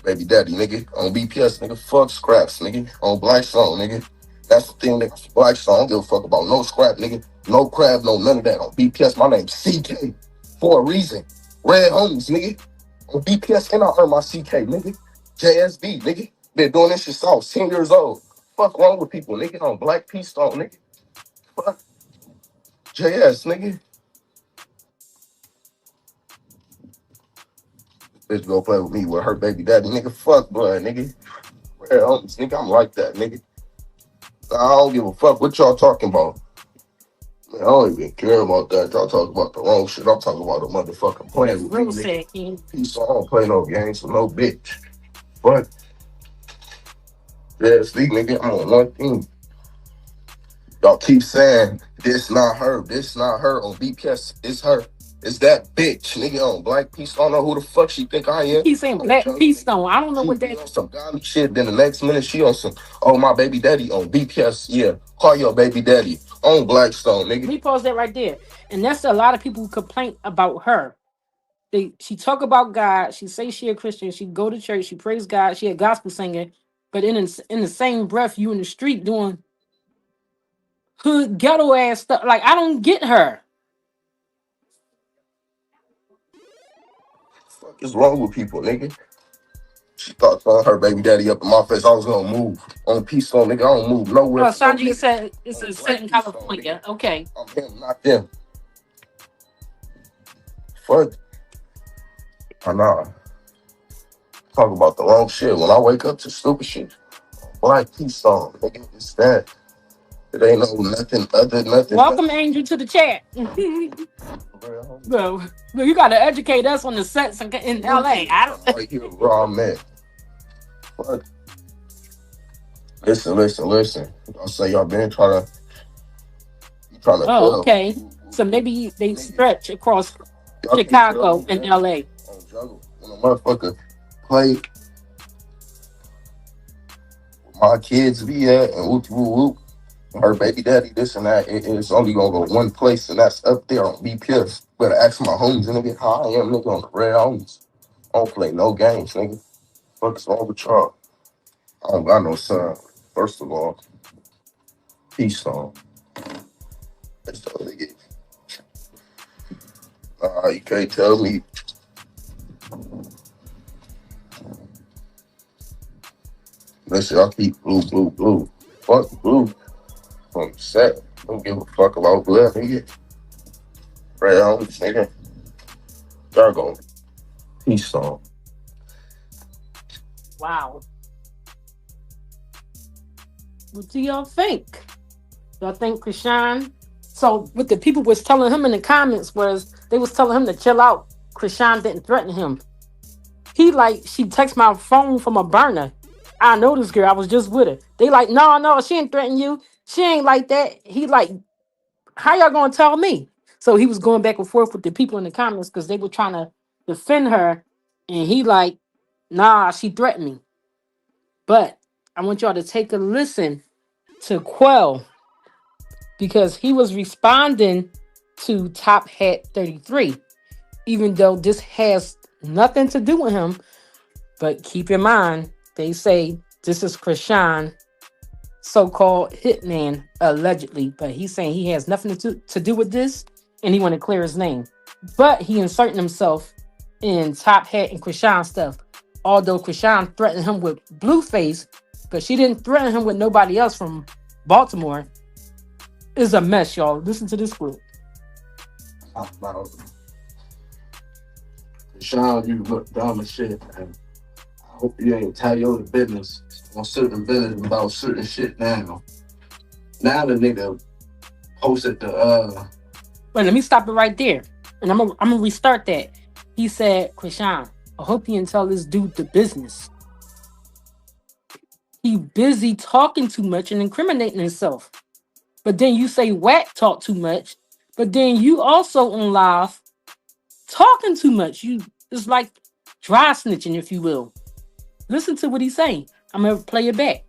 Baby daddy, nigga. On BPS, nigga. Fuck scraps, nigga. On Black Stone, nigga. That's the thing, nigga. Black Stone. I don't give a fuck about no scrap, nigga. No crab, no none of that. On BPS, my name's CK for a reason. Red homies, nigga. On BPS, and I earn my CK, nigga. JSB, nigga. Been doing this shit since I was 10 years old. Fuck wrong with people, nigga. On Black Peace Stone, nigga. Fuck. JS, nigga. Bitch go play with me with her baby daddy, nigga. Fuck blood, nigga. Red homies, nigga. I'm like that, nigga. I don't give a fuck what y'all talking about. Man, I don't even care about that. Y'all talking about the wrong shit. I'm talking about the motherfucking playing with me, nigga. Peace, I don't play no games with no bitch. But JSD, nigga, I'm on one team. Y'all keep saying this not her, this not her on BPS. It's her. It's that bitch, nigga on Black Peace. I don't know who the fuck she think I am. He's saying Black Peace Stone. I don't know She what be that. on some godly shit. Then the next minute she on some, oh my baby daddy on BPS. Yeah, call your baby daddy on Blackstone, nigga. We pause that right there, and that's a lot of people who complain about her. She talk about God. She say she a Christian. She go to church. She praise God. She a gospel singer. But in the same breath, you in the street doing hood ghetto ass stuff. Like, I don't get her. Fuck is wrong with people, nigga? She thought calling her baby daddy up in my face, I was gonna move on Peace Stone, nigga. I don't move nowhere. Oh, Sanji said it's a set in California. Okay. I'm him, not them. Fuck. I know. Talk about the wrong shit. When I wake up to stupid shit, Black Peace Stone, nigga, it's that. It ain't no nothing other, nothing. Welcome, Angel, to the chat. Bro, you gotta educate us on the sets in LA. I don't. Right here, raw man. Fuck. Listen. I'll say y'all been trying to. Oh, okay. So maybe they stretch across Chicago and LA. On Jungle. When a motherfucker play where my kids be at and whoop whoop whoop. Her baby daddy, this and that, it's only gonna go one place, and that's up there on BPS. Better ask my homies, nigga, how I am, nigga, on the red homies. I don't play no games, nigga. Fuck's wrong with y'all? I don't got no son. First of all, Peace Stone. That's the nigga. You can't tell me. Listen, I keep blue. Fuck blue. On the set. Don't give a fuck about blood, nigga. Red homies, nigga. Y'all going Peace Stone. Wow. What do y'all think? Y'all think Krishan? So what the people was telling him in the comments was they was telling him to chill out. Krishan didn't threaten him. He like, she texted my phone from a burner. I know this girl. I was just with her. They like, no, she ain't threaten you. She ain't like that. He like, how y'all gonna tell me? So he was going back and forth with the people in the comments because they were trying to defend her. And he like, nah, she threatened me. But I want y'all to take a listen to Quell because he was responding to Top Hat 33, even though this has nothing to do with him. But keep in mind, they say this is Krishan, so-called hitman, allegedly. But he's saying he has nothing to do with this, and he want to clear his name. But he inserting himself in Top Hat and Krishan stuff. Although Krishan threatened him with Blueface, but she didn't threaten him with nobody else from Baltimore. It's a mess, y'all. Listen to this clip. About Sean, you look dumb as shit, man. I hope you ain't tell your business on certain business about certain shit now. Now the nigga posted the Wait, let me stop it right there. And I'm gonna restart that. He said, Krishan, I hope you didn't tell this dude the business. He busy talking too much and incriminating himself. But then you say Wack talk too much. But then you also on live talking too much. It's like dry snitching, if you will. Listen to what he's saying. I'm gonna play it back.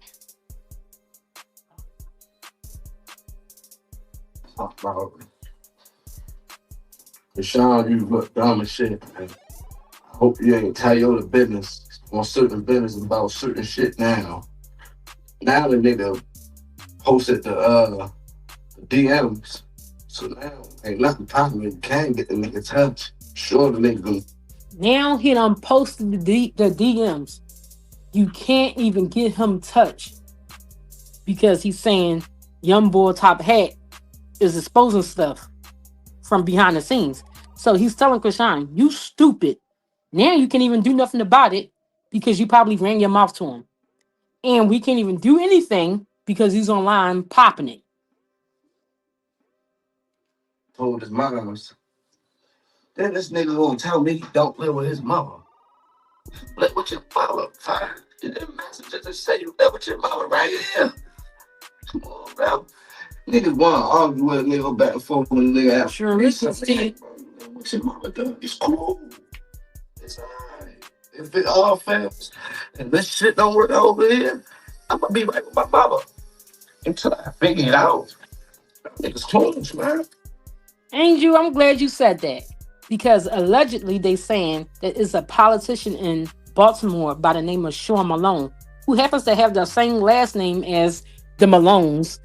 about Sean, you look dumb as shit, man. I hope you ain't tell your business on certain business about certain shit now. Now the nigga posted the DMs. So now ain't nothing popping. You can't get the nigga touch. Sure the nigga gonna Now he done posted the DMs. You can't even get him touched because he's saying Young Boy Top Hat is exposing stuff from behind the scenes. So he's telling Krishan, you stupid. Now you can't even do nothing about it because you probably ran your mouth to him. And we can't even do anything because he's online popping it. told his moms. Then this nigga gonna tell me he don't live with his mama. Live with your mama, fine. You didn't message to say you live with your mama right here. Come on, bro. Niggas want to argue with a nigga back and forth when a nigga have Sure listens to you. what your mama done. It's cool. It's alright. If it all fails and this shit don't work over here, I'm gonna be right with my mama until I figure it out. Niggas close, man. Angel, I'm glad you said that because allegedly they saying that it's a politician in Baltimore by the name of Sean Malone who happens to have the same last name as the Malones.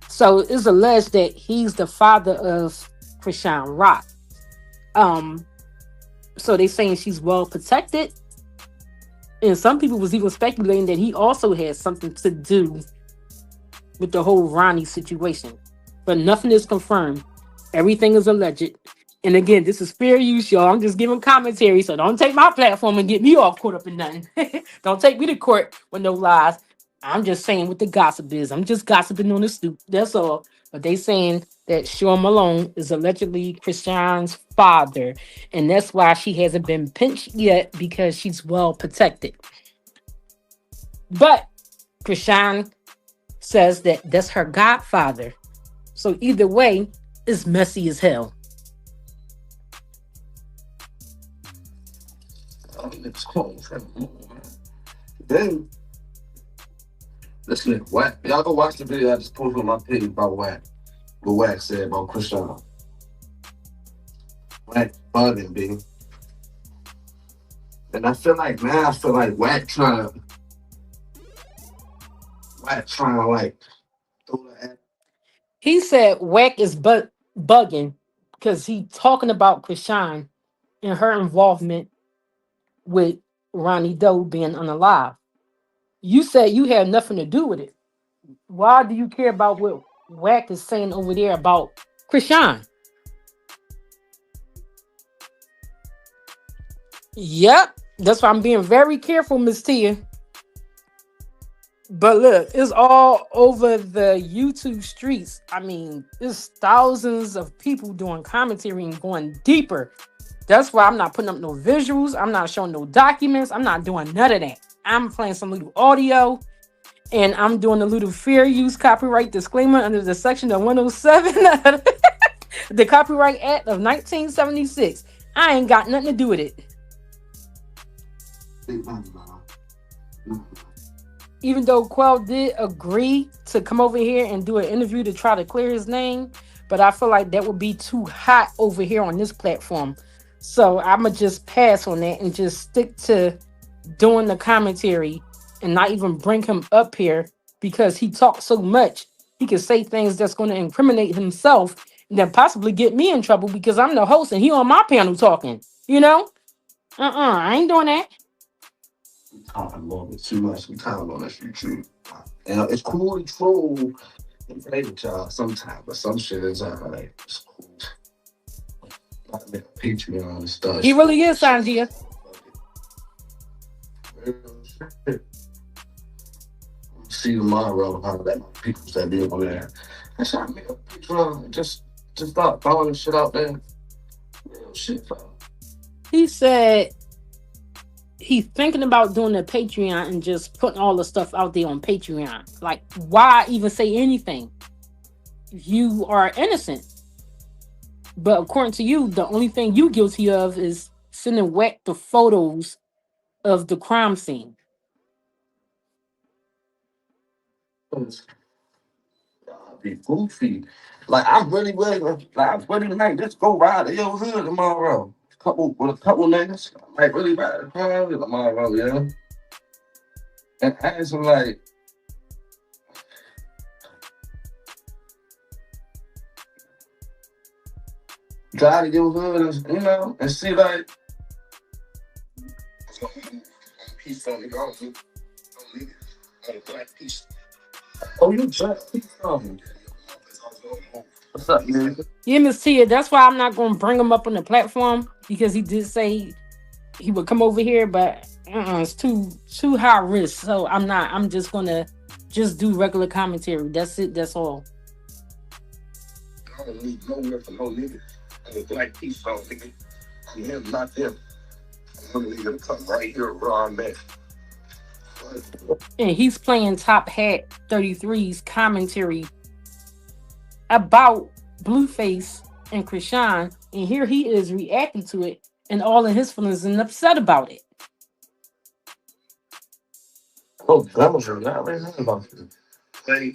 So it's alleged that he's the father of Krishan Rock. So they saying she's well protected, and some people was even speculating that he also had something to do with the whole Ronnie situation, but nothing is confirmed. Everything is alleged. And again, this is fair use, y'all. I'm just giving commentary, so don't take my platform and get me all caught up in nothing. Don't take me to court with no lies. I'm just saying what the gossip is. I'm just gossiping on the stoop. That's all. But they saying that Sean Malone is allegedly Krishan's father, and that's why she hasn't been pinched yet because she's well protected. But Krishan says that that's her godfather. So either way, it's messy as hell. Niggas close, man. Then listen, Wack. Y'all go watch the video I just posted on my page about Wack. What Wack said about Krishan. Wack bugging, B. And I feel like Wack trying to like throw the act. He said Wack is bugging because he talking about Krishan and her involvement with Ronnie Doe being unalive. You said you had nothing to do with it. Why do you care about what Wack is saying over there about Krishan? Yep, that's why I'm being very careful, Miss Tia. But look, it's all over the YouTube streets. I mean, there's thousands of people doing commentary and going deeper. That's why I'm not putting up no visuals. I'm not showing no documents. I'm not doing none of that. I'm playing some little audio, and I'm doing a little fair use copyright disclaimer under the section of 107 the Copyright Act of 1976. I ain't got nothing to do with it. Even though Quell did agree to come over here and do an interview to try to clear his name, but I feel like that would be too hot over here on this platform. So I'm going to just pass on that and just stick to doing the commentary and not even bring him up here because he talks so much. He can say things that's going to incriminate himself and then possibly get me in trouble because I'm the host and he on my panel talking, you know? I ain't doing that. Talking a little bit too much. We time on this YouTube. And it's cool to troll and play with y'all sometimes, but some shit is like it's cool. Like Patreon and stuff. He really is, Sanjia. See tomorrow how that people that be over there. That's how I make a Patreon. Just start throwing shit out there. Real shit, bro. He said he's thinking about doing a Patreon and just putting all the stuff out there on Patreon. Like, why even say anything? You are innocent. But according to you, the only thing you guilty of is sending Wack the photos of the crime scene. Be goofy. Like I'm really like just go ride the Hill Hood tomorrow. With a couple niggas. Like really ride the car tomorrow, yeah. And ask them like drive to Hill Hood and, you know, and see like peace on me, don't leave it. Black peace. Oh, you black peace on me. What's up, man? Yeah, Miss Tia, that's why I'm not going to bring him up on the platform because he did say he would come over here, but it's too high risk. So I'm just going to just do regular commentary. That's it. That's all. I don't need nowhere for no nigga. I'm a black peace on nigga. I'm him, not them. I'm gonna need him to come right here where I'm at. And he's playing Top Hat 33's commentary about Blueface and Krishan, and here he is reacting to it and all in his feelings and upset about it. Oh, that was not really about this. Hey,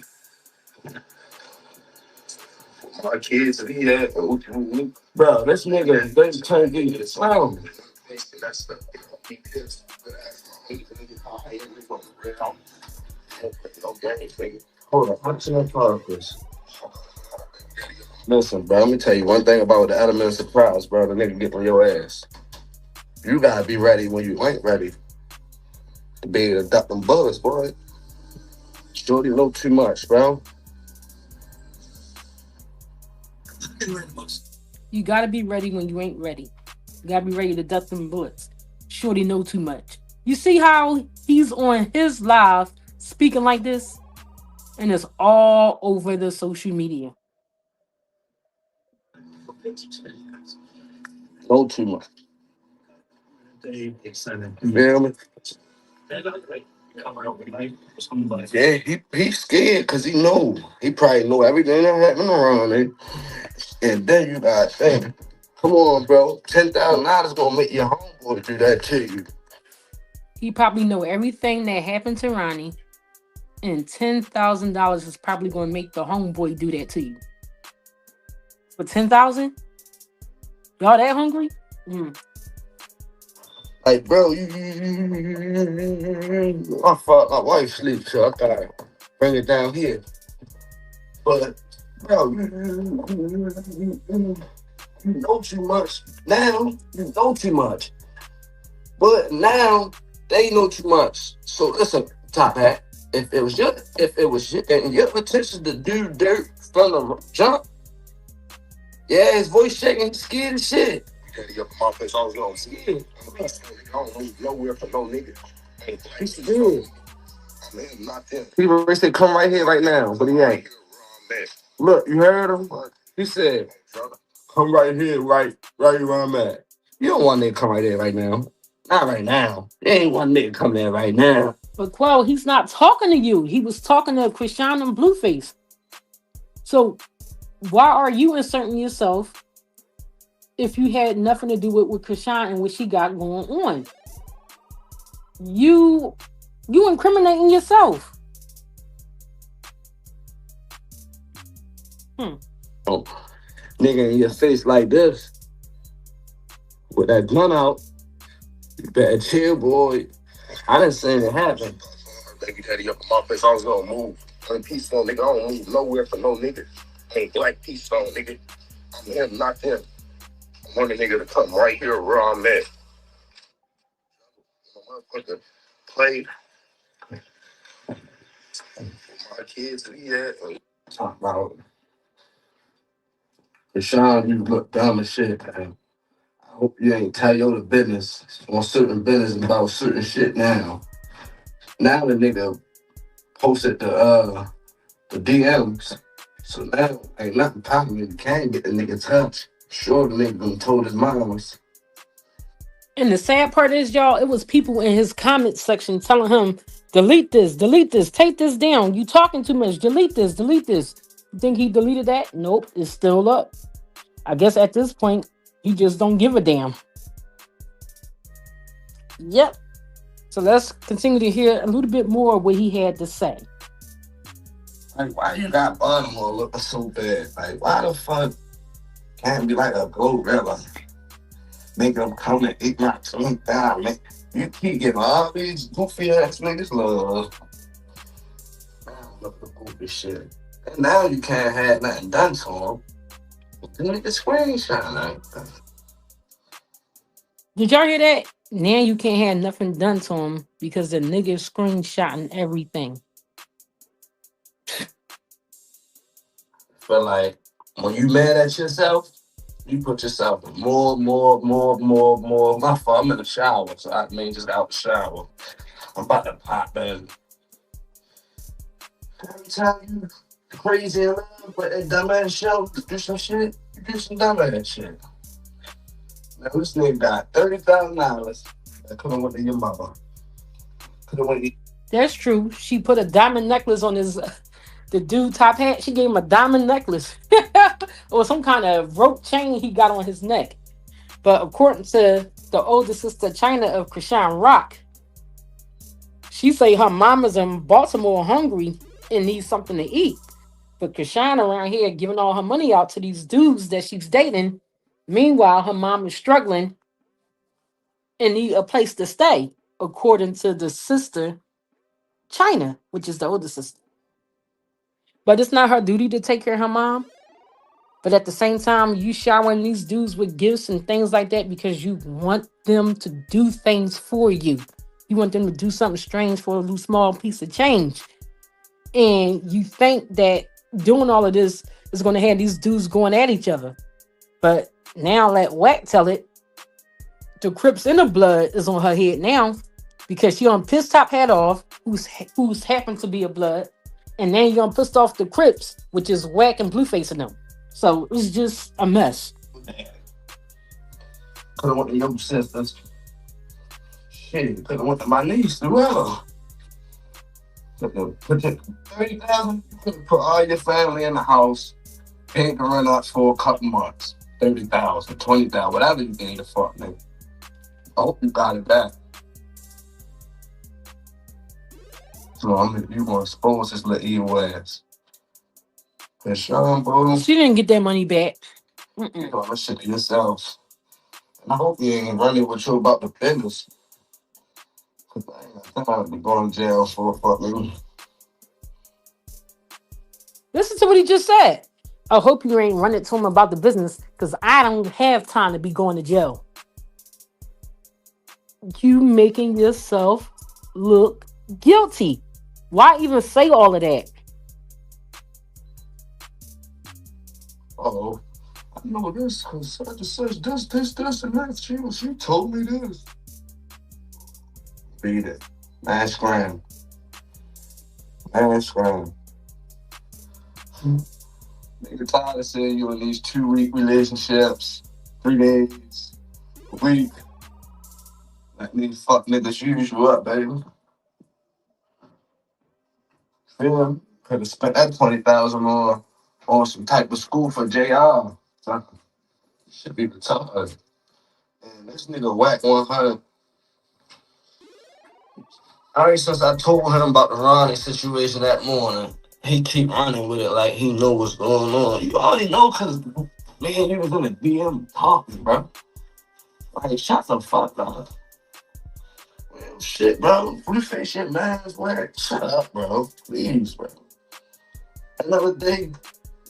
my kids be at, bro. This nigga, they trying to get slam. Hold on, what's in the purpose? Listen, bro, let me tell you one thing about the element of surprise, bro. The nigga get on your ass. You gotta be ready when you ain't ready to be able to duck them bullets, boy. Shorty know too much, bro. You gotta be ready when you ain't ready. You gotta be ready to duck them bullets. Shorty know too much. You see how he's on his live speaking like this? And it's all over the social media. Know too much. You feel me? Yeah, he's scared because he know. He probably know everything that happened around him. And then you got think, come on, bro. $10,000 gonna make your homeboy do that to you. He probably know everything that happened to Ronnie. And $10,000 is probably gonna make the homeboy do that to you. For $10,000? Y'all that hungry? Like, bro, my fault, my wife sleeps, so I gotta bring it down here. But, bro, you know too much. Now, you know too much. But now, they know too much. So, listen, Top Hat, if it was your and your intention to do dirt from the jump, yeah, his voice shaking, he's scared as shit. My face, I was going scared. I don't move nowhere for no nigga. He's scared. He really said, come right here right now, but he ain't. Look, you heard him? He said, come right here, right where I'm at. You don't want nigga come right there right now. Not right now. There ain't one nigga come there right now. But Quell, he's not talking to you. He was talking to Krishan and Blueface. So why are you inserting yourself if you had nothing to do with Krishan and what she got going on? You incriminating yourself. Oh, nigga in your face like this with that gun out, you better chill, boy. I didn't say it happened. Baby daddy up in my face, I was gonna move. I'm peaceful, nigga. I don't move nowhere for no nigga. Ain't black peaceful, nigga. I'm him, not him. I want a nigga to come right here where I'm at. Motherfucker played. My kids be at. Talk about Krishan, you look dumb as shit, man. I hope you ain't tell your the business on certain business about certain shit now. Now the nigga posted the DMs. So now ain't nothing popping. You can't get the nigga touched. Sure, the nigga done told his moms. And the sad part is, y'all, it was people in his comment section telling him, delete this, take this down. You talking too much. Delete this. You think he deleted that? Nope, it's still up. I guess at this point, he just don't give a damn. Yep. So let's continue to hear a little bit more of what he had to say. Like, why you got Baltimore looking so bad? Like, why the fuck can't be like a gorilla? Make them come and eat my teeth down, man. You keep getting all these goofy ass niggas love. Man, look at the goofy shit. And now you can't have nothing done to him. The nigga screenshot like that. Did y'all hear that? Now you can't have nothing done to him because the nigga screenshotting everything. Feel like when you mad at yourself, you put yourself in more. My fault, I'm in the shower, so I mean just out the shower. I'm about to pop in. Every time you crazy in love, but that dumbass show, do some shit, you do some dumbass shit. Now this nigga got $30,000 that could have went to your mother. Could have went to That's true. She put a diamond necklace on his the dude top hat, she gave him a diamond necklace or some kind of rope chain he got on his neck. But according to the older sister China of Krishan Rock, she say her mama's in Baltimore hungry and needs something to eat. But Krishan around here giving all her money out to these dudes that she's dating. Meanwhile, her mom is struggling and need a place to stay, according to the sister China, which is the older sister. But it's not her duty to take care of her mom. But at the same time, you showering these dudes with gifts and things like that because you want them to do things for you. You want them to do something strange for a little small piece of change. And you think that doing all of this is going to have these dudes going at each other. But now let Wack tell it. The Crips in the blood is on her head now because she on pissed top hat off, who's happened to be a blood. And then you're gonna piss off the Crips, which is Wack and Blueface in them. So it's just a mess. Could have went to your sisters. Shit, could have went to my niece, whoever. Put the 30,000. You could have put all your family in the house, paying the rent out for a couple months. 30,000, 20,000, whatever you need to fuck, nigga. I hope you got it back. So you gonna expose this little evil ass. And Sean, bro, She didn't get that money back. you know that shit to yourself. And I hope you ain't running with you about the business. Cause I ain't got time to be going to jail for a fuck nigga. Listen to what he just said. I hope you ain't running to him about the business because I don't have time to be going to jail. You making yourself look guilty. Why even say all of that? Oh, I know this because such and such, this, and that. She told me this. Beat it. Man scram. Nigga tired of seeing you in these 2-week relationships, 3 days, a week. Like these fuck niggas use you up, baby. Feel me? Could have spent that 20,000 more on some type of school for JR. So, should be retarded. And this nigga Wack on her. Ever since I told him about the Ronnie situation that morning, he keep running with it like he know what's going on. You already know because, man, you was in the DM talking, bro. Like, shut the fuck up. Well, shit, bro. Blueface shit, man. It's Wack. Shut up, bro. Please, bro. Another day,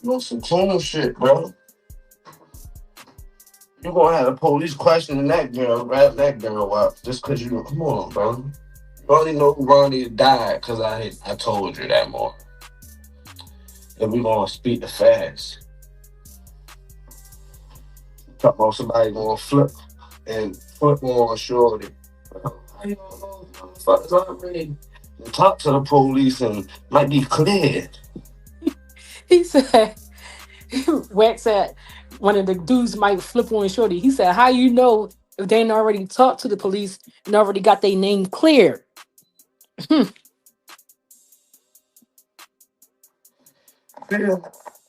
you want some cool shit, bro. You gonna have the police questioning that girl, wrap that girl up just because you, come on, bro. You only know who Ronnie died because I told you that more. And we gonna speak the facts. Talk about somebody gonna flip on shorty. How you don't know motherfuckers already talk to the police and might be cleared? He said, Wack said, one of the dudes might flip on shorty. He said, how you know if they ain't already talked to the police and already got their name cleared? I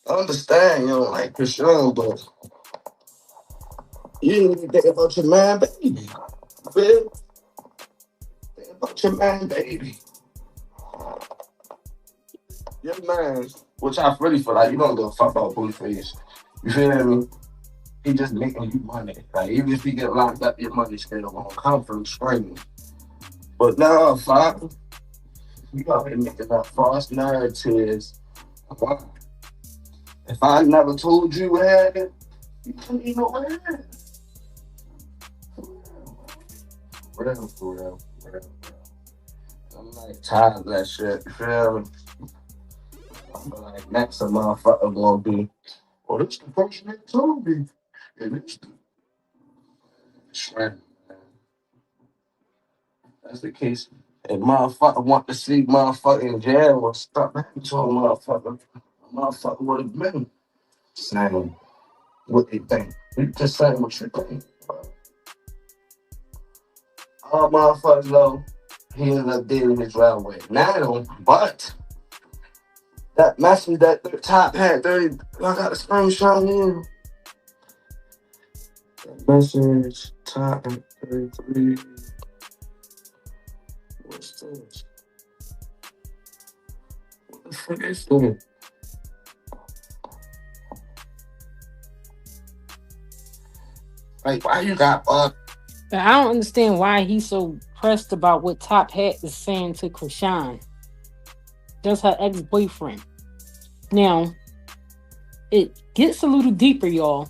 understand, you know, like for sure, but you didn't even think about your man, baby. Feel? Think about your man, baby. Your man, which I really feel like you don't give a fuck about Blueface. You feel me? He just making you money. Like, even if he get locked up, your money still gonna come from screaming. But now, fuck, you out here making up false narratives. Why? If I never told you what happened, you don't even know what happened. For real. I'm like tired of that shit. You feel me? I'm like, next a motherfucker gonna be, well, this the person that told me. And it's the shrimp, man. That's the case. If motherfucker want to see motherfucker in jail or stuff, man, you told motherfucker would have been saying what they think. You just saying what you think. All motherfuckers know he ended up dealing his driveway. Now, but That message that the top hat 30. I got a screenshot here. That message top hat 33. What's this? What the fuck is this? Like, why you got But I don't understand why he's so pressed about what Top Hat is saying to Krishan. That's her ex-boyfriend. Now, it gets a little deeper, y'all,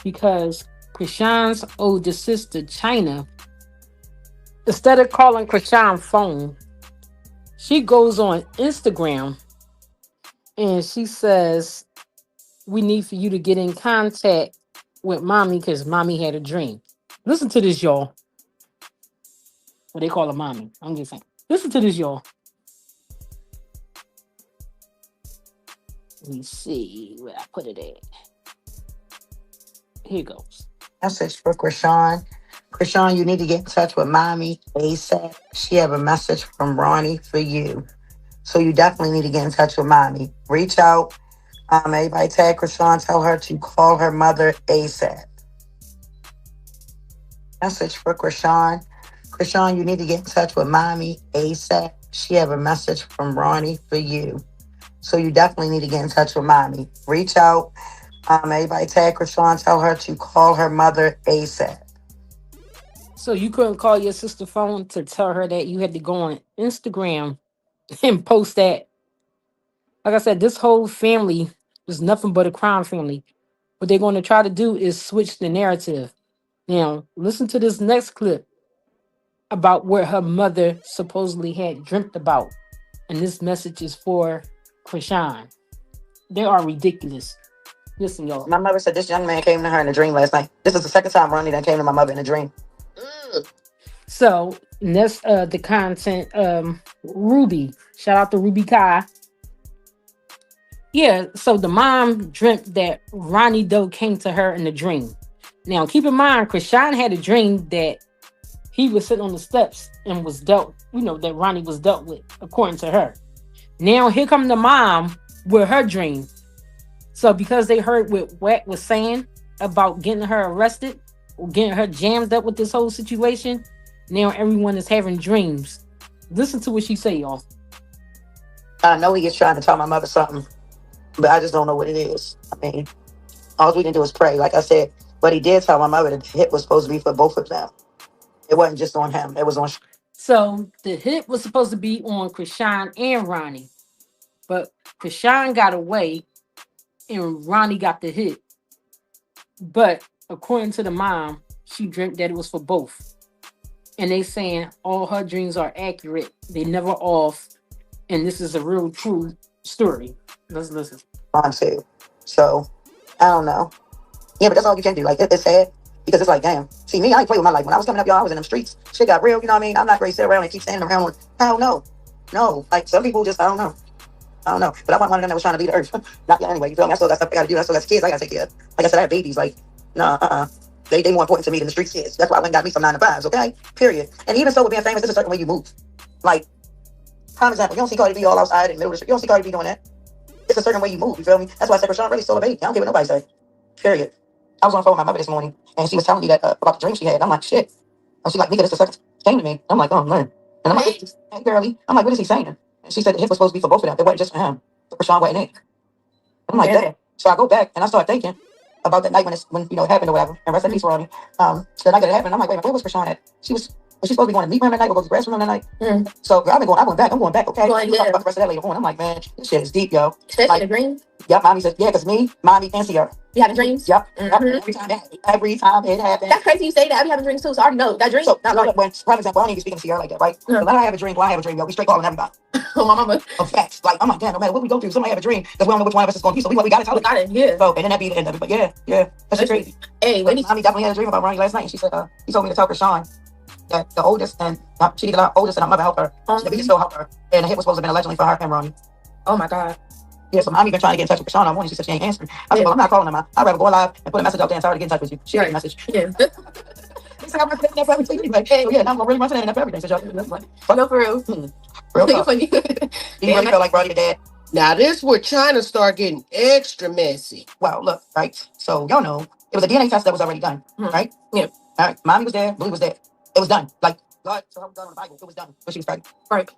because Krishan's older sister, China, instead of calling Krishan's phone, she goes on Instagram and she says, we need for you to get in contact with mommy because mommy had a dream. Listen to this, y'all. Well, they call her mommy. I'm just saying. Listen to this, y'all. Let me see where I put it at. Here it goes. Message for Krishan. Krishan, you need to get in touch with mommy ASAP. She have a message from Ronnie for you. So you definitely need to get in touch with mommy. Reach out. Everybody tag Krishan. Tell her to call her mother ASAP. Message for Krishan. Krishan, you need to get in touch with mommy ASAP. She have a message from Ronnie for you. So you definitely need to get in touch with mommy. Reach out. Everybody tag Krishan. Tell her to call her mother ASAP. So you couldn't call your sister phone to tell her that you had to go on Instagram and post that. Like I said, this whole family is nothing but a crime family. What they're going to try to do is switch the narrative. Now, listen to this next clip about what her mother supposedly had dreamt about. And this message is for Krishan. They are ridiculous. Listen, y'all. My mother said this young man came to her in a dream last night. This is the second time Ronnie that came to my mother in a dream. So, and that's the content. Ruby. Shout out to Ruby Kai. Yeah, so the mom dreamt that Ronnie Doe came to her in a dream. Now, keep in mind, Krishan had a dream that he was sitting on the steps and was dealt, that Ronnie was dealt with, according to her. Now, here come the mom with her dream. So, because they heard what Wack was saying about getting her arrested or getting her jammed up with this whole situation, now everyone is having dreams. Listen to what she say, y'all. I know he is trying to tell my mother something, but I just don't know what it is. I mean, all we can do is pray. Like I said, but he did tell my mother that the hit was supposed to be for both of them. It wasn't just on him. It was on... So the hit was supposed to be on Krishan and Ronnie. But Krishan got away and Ronnie got the hit. But according to the mom, she dreamt that it was for both. And they saying all her dreams are accurate. They never off. And this is a real true story. Let's listen. So, I don't know. Yeah, but that's all you can do. Like, it's sad because it's like, damn. See, me, I ain't play with my life. When I was coming up, y'all, I was in them streets. Shit got real, you know what I mean? I'm not ready to sit around and keep standing around with, hell no. No. Like, some people just, I don't know. But I wasn't one of them that was trying to leave the earth. Not yet anyway. You feel me? I still got stuff I got to do. I still got kids I got to take care of. Like I said, I have babies. Like, nah, They more important to me than the street kids. That's why I went and got me some 9 to 5s, okay? Period. And even so, with being famous, there's a certain way you move. Like, prime example, you don't see Cardi B all outside in the middle of the street. You don't see Cardi B doing that. It's a certain way you move, you feel me? That's why I said Krishan really stole a baby. I don't care what nobody say. Period. I was on the phone with my mother this morning, and she was telling me that about the dream she had. I'm like, shit. And she's like, nigga, this is the second came to me. I'm like, oh, man. And I'm like, hey, girlie. I'm like, what is he saying? And she said the hit was supposed to be for both of them. It wasn't just for him. For Krishan wasn't it. I'm like, damn. So I go back, and I start thinking about that night when it happened or whatever. And rest in peace, Ronnie. The night that it happened, I'm like, wait, where was Krishan at? Was she supposed to be going to meet him that night or go to the grass room that night? So I went back. I'm going back, okay? We'll talk about the rest of that later on. I'm like, man, this shit is deep, yo. Especially like, in a dream? Yep, mommy said, yeah, because me, mommy, and Sierra. You having dreams? Yep. Every time it happens. That's crazy you say that. I be having dreams too, so I already know that dream. So, for example, I don't even speak to Sierra like that, right? So when I have a dream, yo, we straight calling everybody. Oh, my mama. Of facts. Like, I'm like, damn, no matter what we go through, somebody have a dream, because we don't know which one of us is going to be, so we got to tell it. Got it, yeah. So, and then that be the end of it. But yeah. That's just crazy. Hey, mommy definitely had a dream about Ronnie last night, and she said, he told me to tell Krishan that the oldest, and she needed our oldest, and our mother helped her. That we can still help her. And the hit was supposed to have been allegedly for her and Ronnie. Oh, my God. Yeah, so mommy been trying to get in touch with Krishan all morning. She said she ain't answering. I said, well, I'm not calling her. I'd rather go live and put a message out there and tell her to get in touch with you. She got a message. Yeah. He said, I'm going to for everything anyway. So yeah, now I'm going to really run to that for everything. So y'all, no, for real. Real talk. Funny. You really feel like Ronnie the dad. Now this where China start getting extra messy. Well, look, right? So y'all know it was a DNA test that was already done, right? Yeah. All right. Mommy was there. Blue was there. It was done. Like God, so help God on the Bible, it was done when she was pregnant. Right.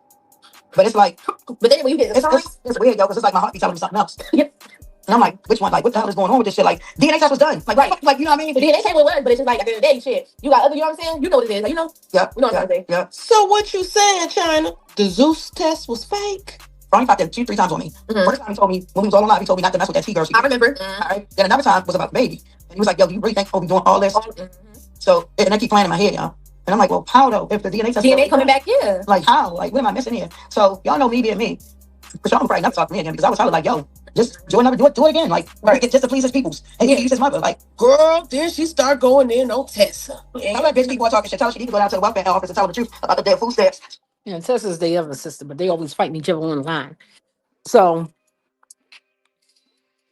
But it's like But then when you get the signs, it's weird, yo, because it's like my heart be telling me something else. Yep. And I'm like, which one? Like, what the hell is going on with this shit? Like, DNA test was done. Like, Right. like you know what I mean? the DNA test what it was, but it's just like at the end of the day, shit. You got other, you know what I'm saying? You know what it is. Like, you know, Yeah. you know what I'm Yeah. saying. Yeah. So what you saying, China? The Zeus test was fake? Ronnie popped in 2-3 times on me. First time he told me, when we was all alive, he told me not to mess with that T girl. I remember. All right. Then another time was about the baby. And he was like, yo, do you really think we'll be doing all this? So, and I keep playing in my head, y'all. And I'm like, well, how though? If the DNA test DNA coming back, yeah. like how? Like, what am I missing here? So y'all know me being me. Krishan will probably never talk to me again because I was telling like, yo, just do it again. Like, just to please his peoples. And he used his mother. Like, Girl, then she start going in on Tessa. tell that bitch people are talking shit. Tell her she need to go down to the welfare office and tell her the truth about the dead food stamps. Yeah, Tessa's the other sister, but they always fighting each other online. So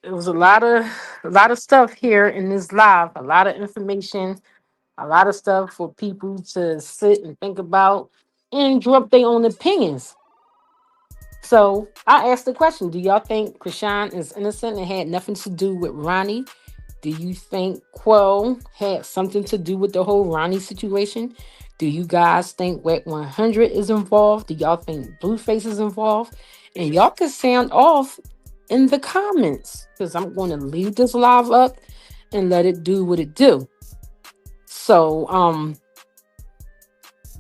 it was a lot of stuff here in this live, a lot of information, a lot of stuff for people to sit and think about and drop their own opinions. So I asked the question: do y'all think Krishan is innocent and had nothing to do with Ronnie? Do you think Quell had something to do with the whole Ronnie situation? Do you guys think Wet 100 is involved? Do y'all think Blueface is involved? And y'all can sound off in the comments because I'm going to leave this live up and let it do what it do. So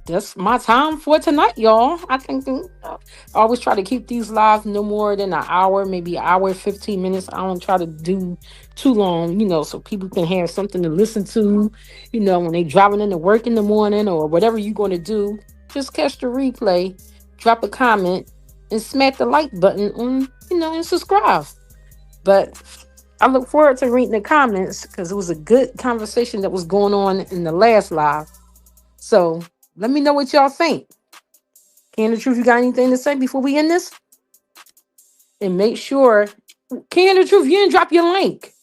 that's my time for tonight, y'all. I think I always try to keep these live no more than an hour, maybe an hour 15 minutes. I don't try to do too long, so people can have something to listen to, when they driving into work in the morning or whatever you're going to do. Just catch the replay, drop a comment, and smack the like button on, and subscribe. But I look forward to reading the comments because it was a good conversation that was going on in the last live. So let me know what y'all think. Can the Truth, you got anything to say before we end this? And make sure, Can the Truth, you didn't drop your link.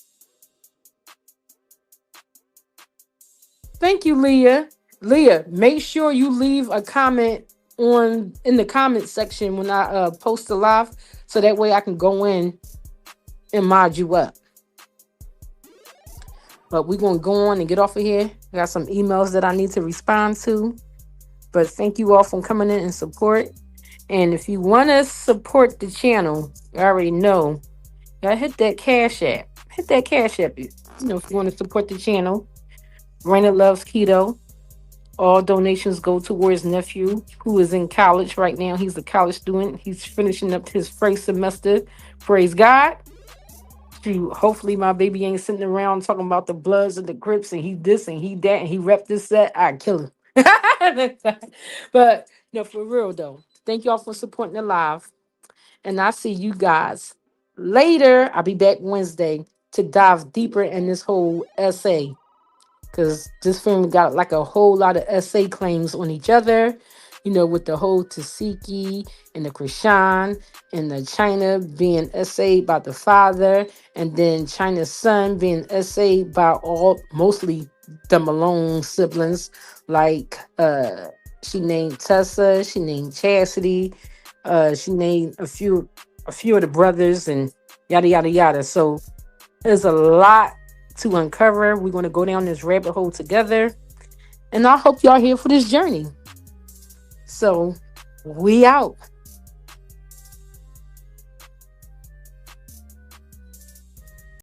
Thank you, Leah. Leah, make sure you leave a comment in the comment section when I post the live, so that way I can go in and mod you up. But we're going to go on and get off of here. I got some emails that I need to respond to. But thank you all for coming in and support. And if you want to support the channel, you already know, you gotta hit that Cash App. Hit that Cash App. If you want to support the channel. Raina Loves Keto. All donations go towards nephew, who is in college right now. He's a college student. He's finishing up his first semester. Praise God. Hopefully my baby ain't sitting around talking about the Bloods and the Crips and he this and he that and he rep this set. I'd kill him. But no, for real though. Thank y'all for supporting the live. And I'll see you guys later. I'll be back Wednesday to dive deeper in this whole essay. Because this film got like a whole lot of essay claims on each other. With the whole Tasiki and the Krishan and the China being essayed by the father. And then China's son being essayed by mostly the Malone siblings. Like she named Tessa, she named Chastity, she named a few of the brothers and yada yada yada. So there's a lot to uncover. We're going to go down this rabbit hole together. And I hope y'all here for this journey. So we out.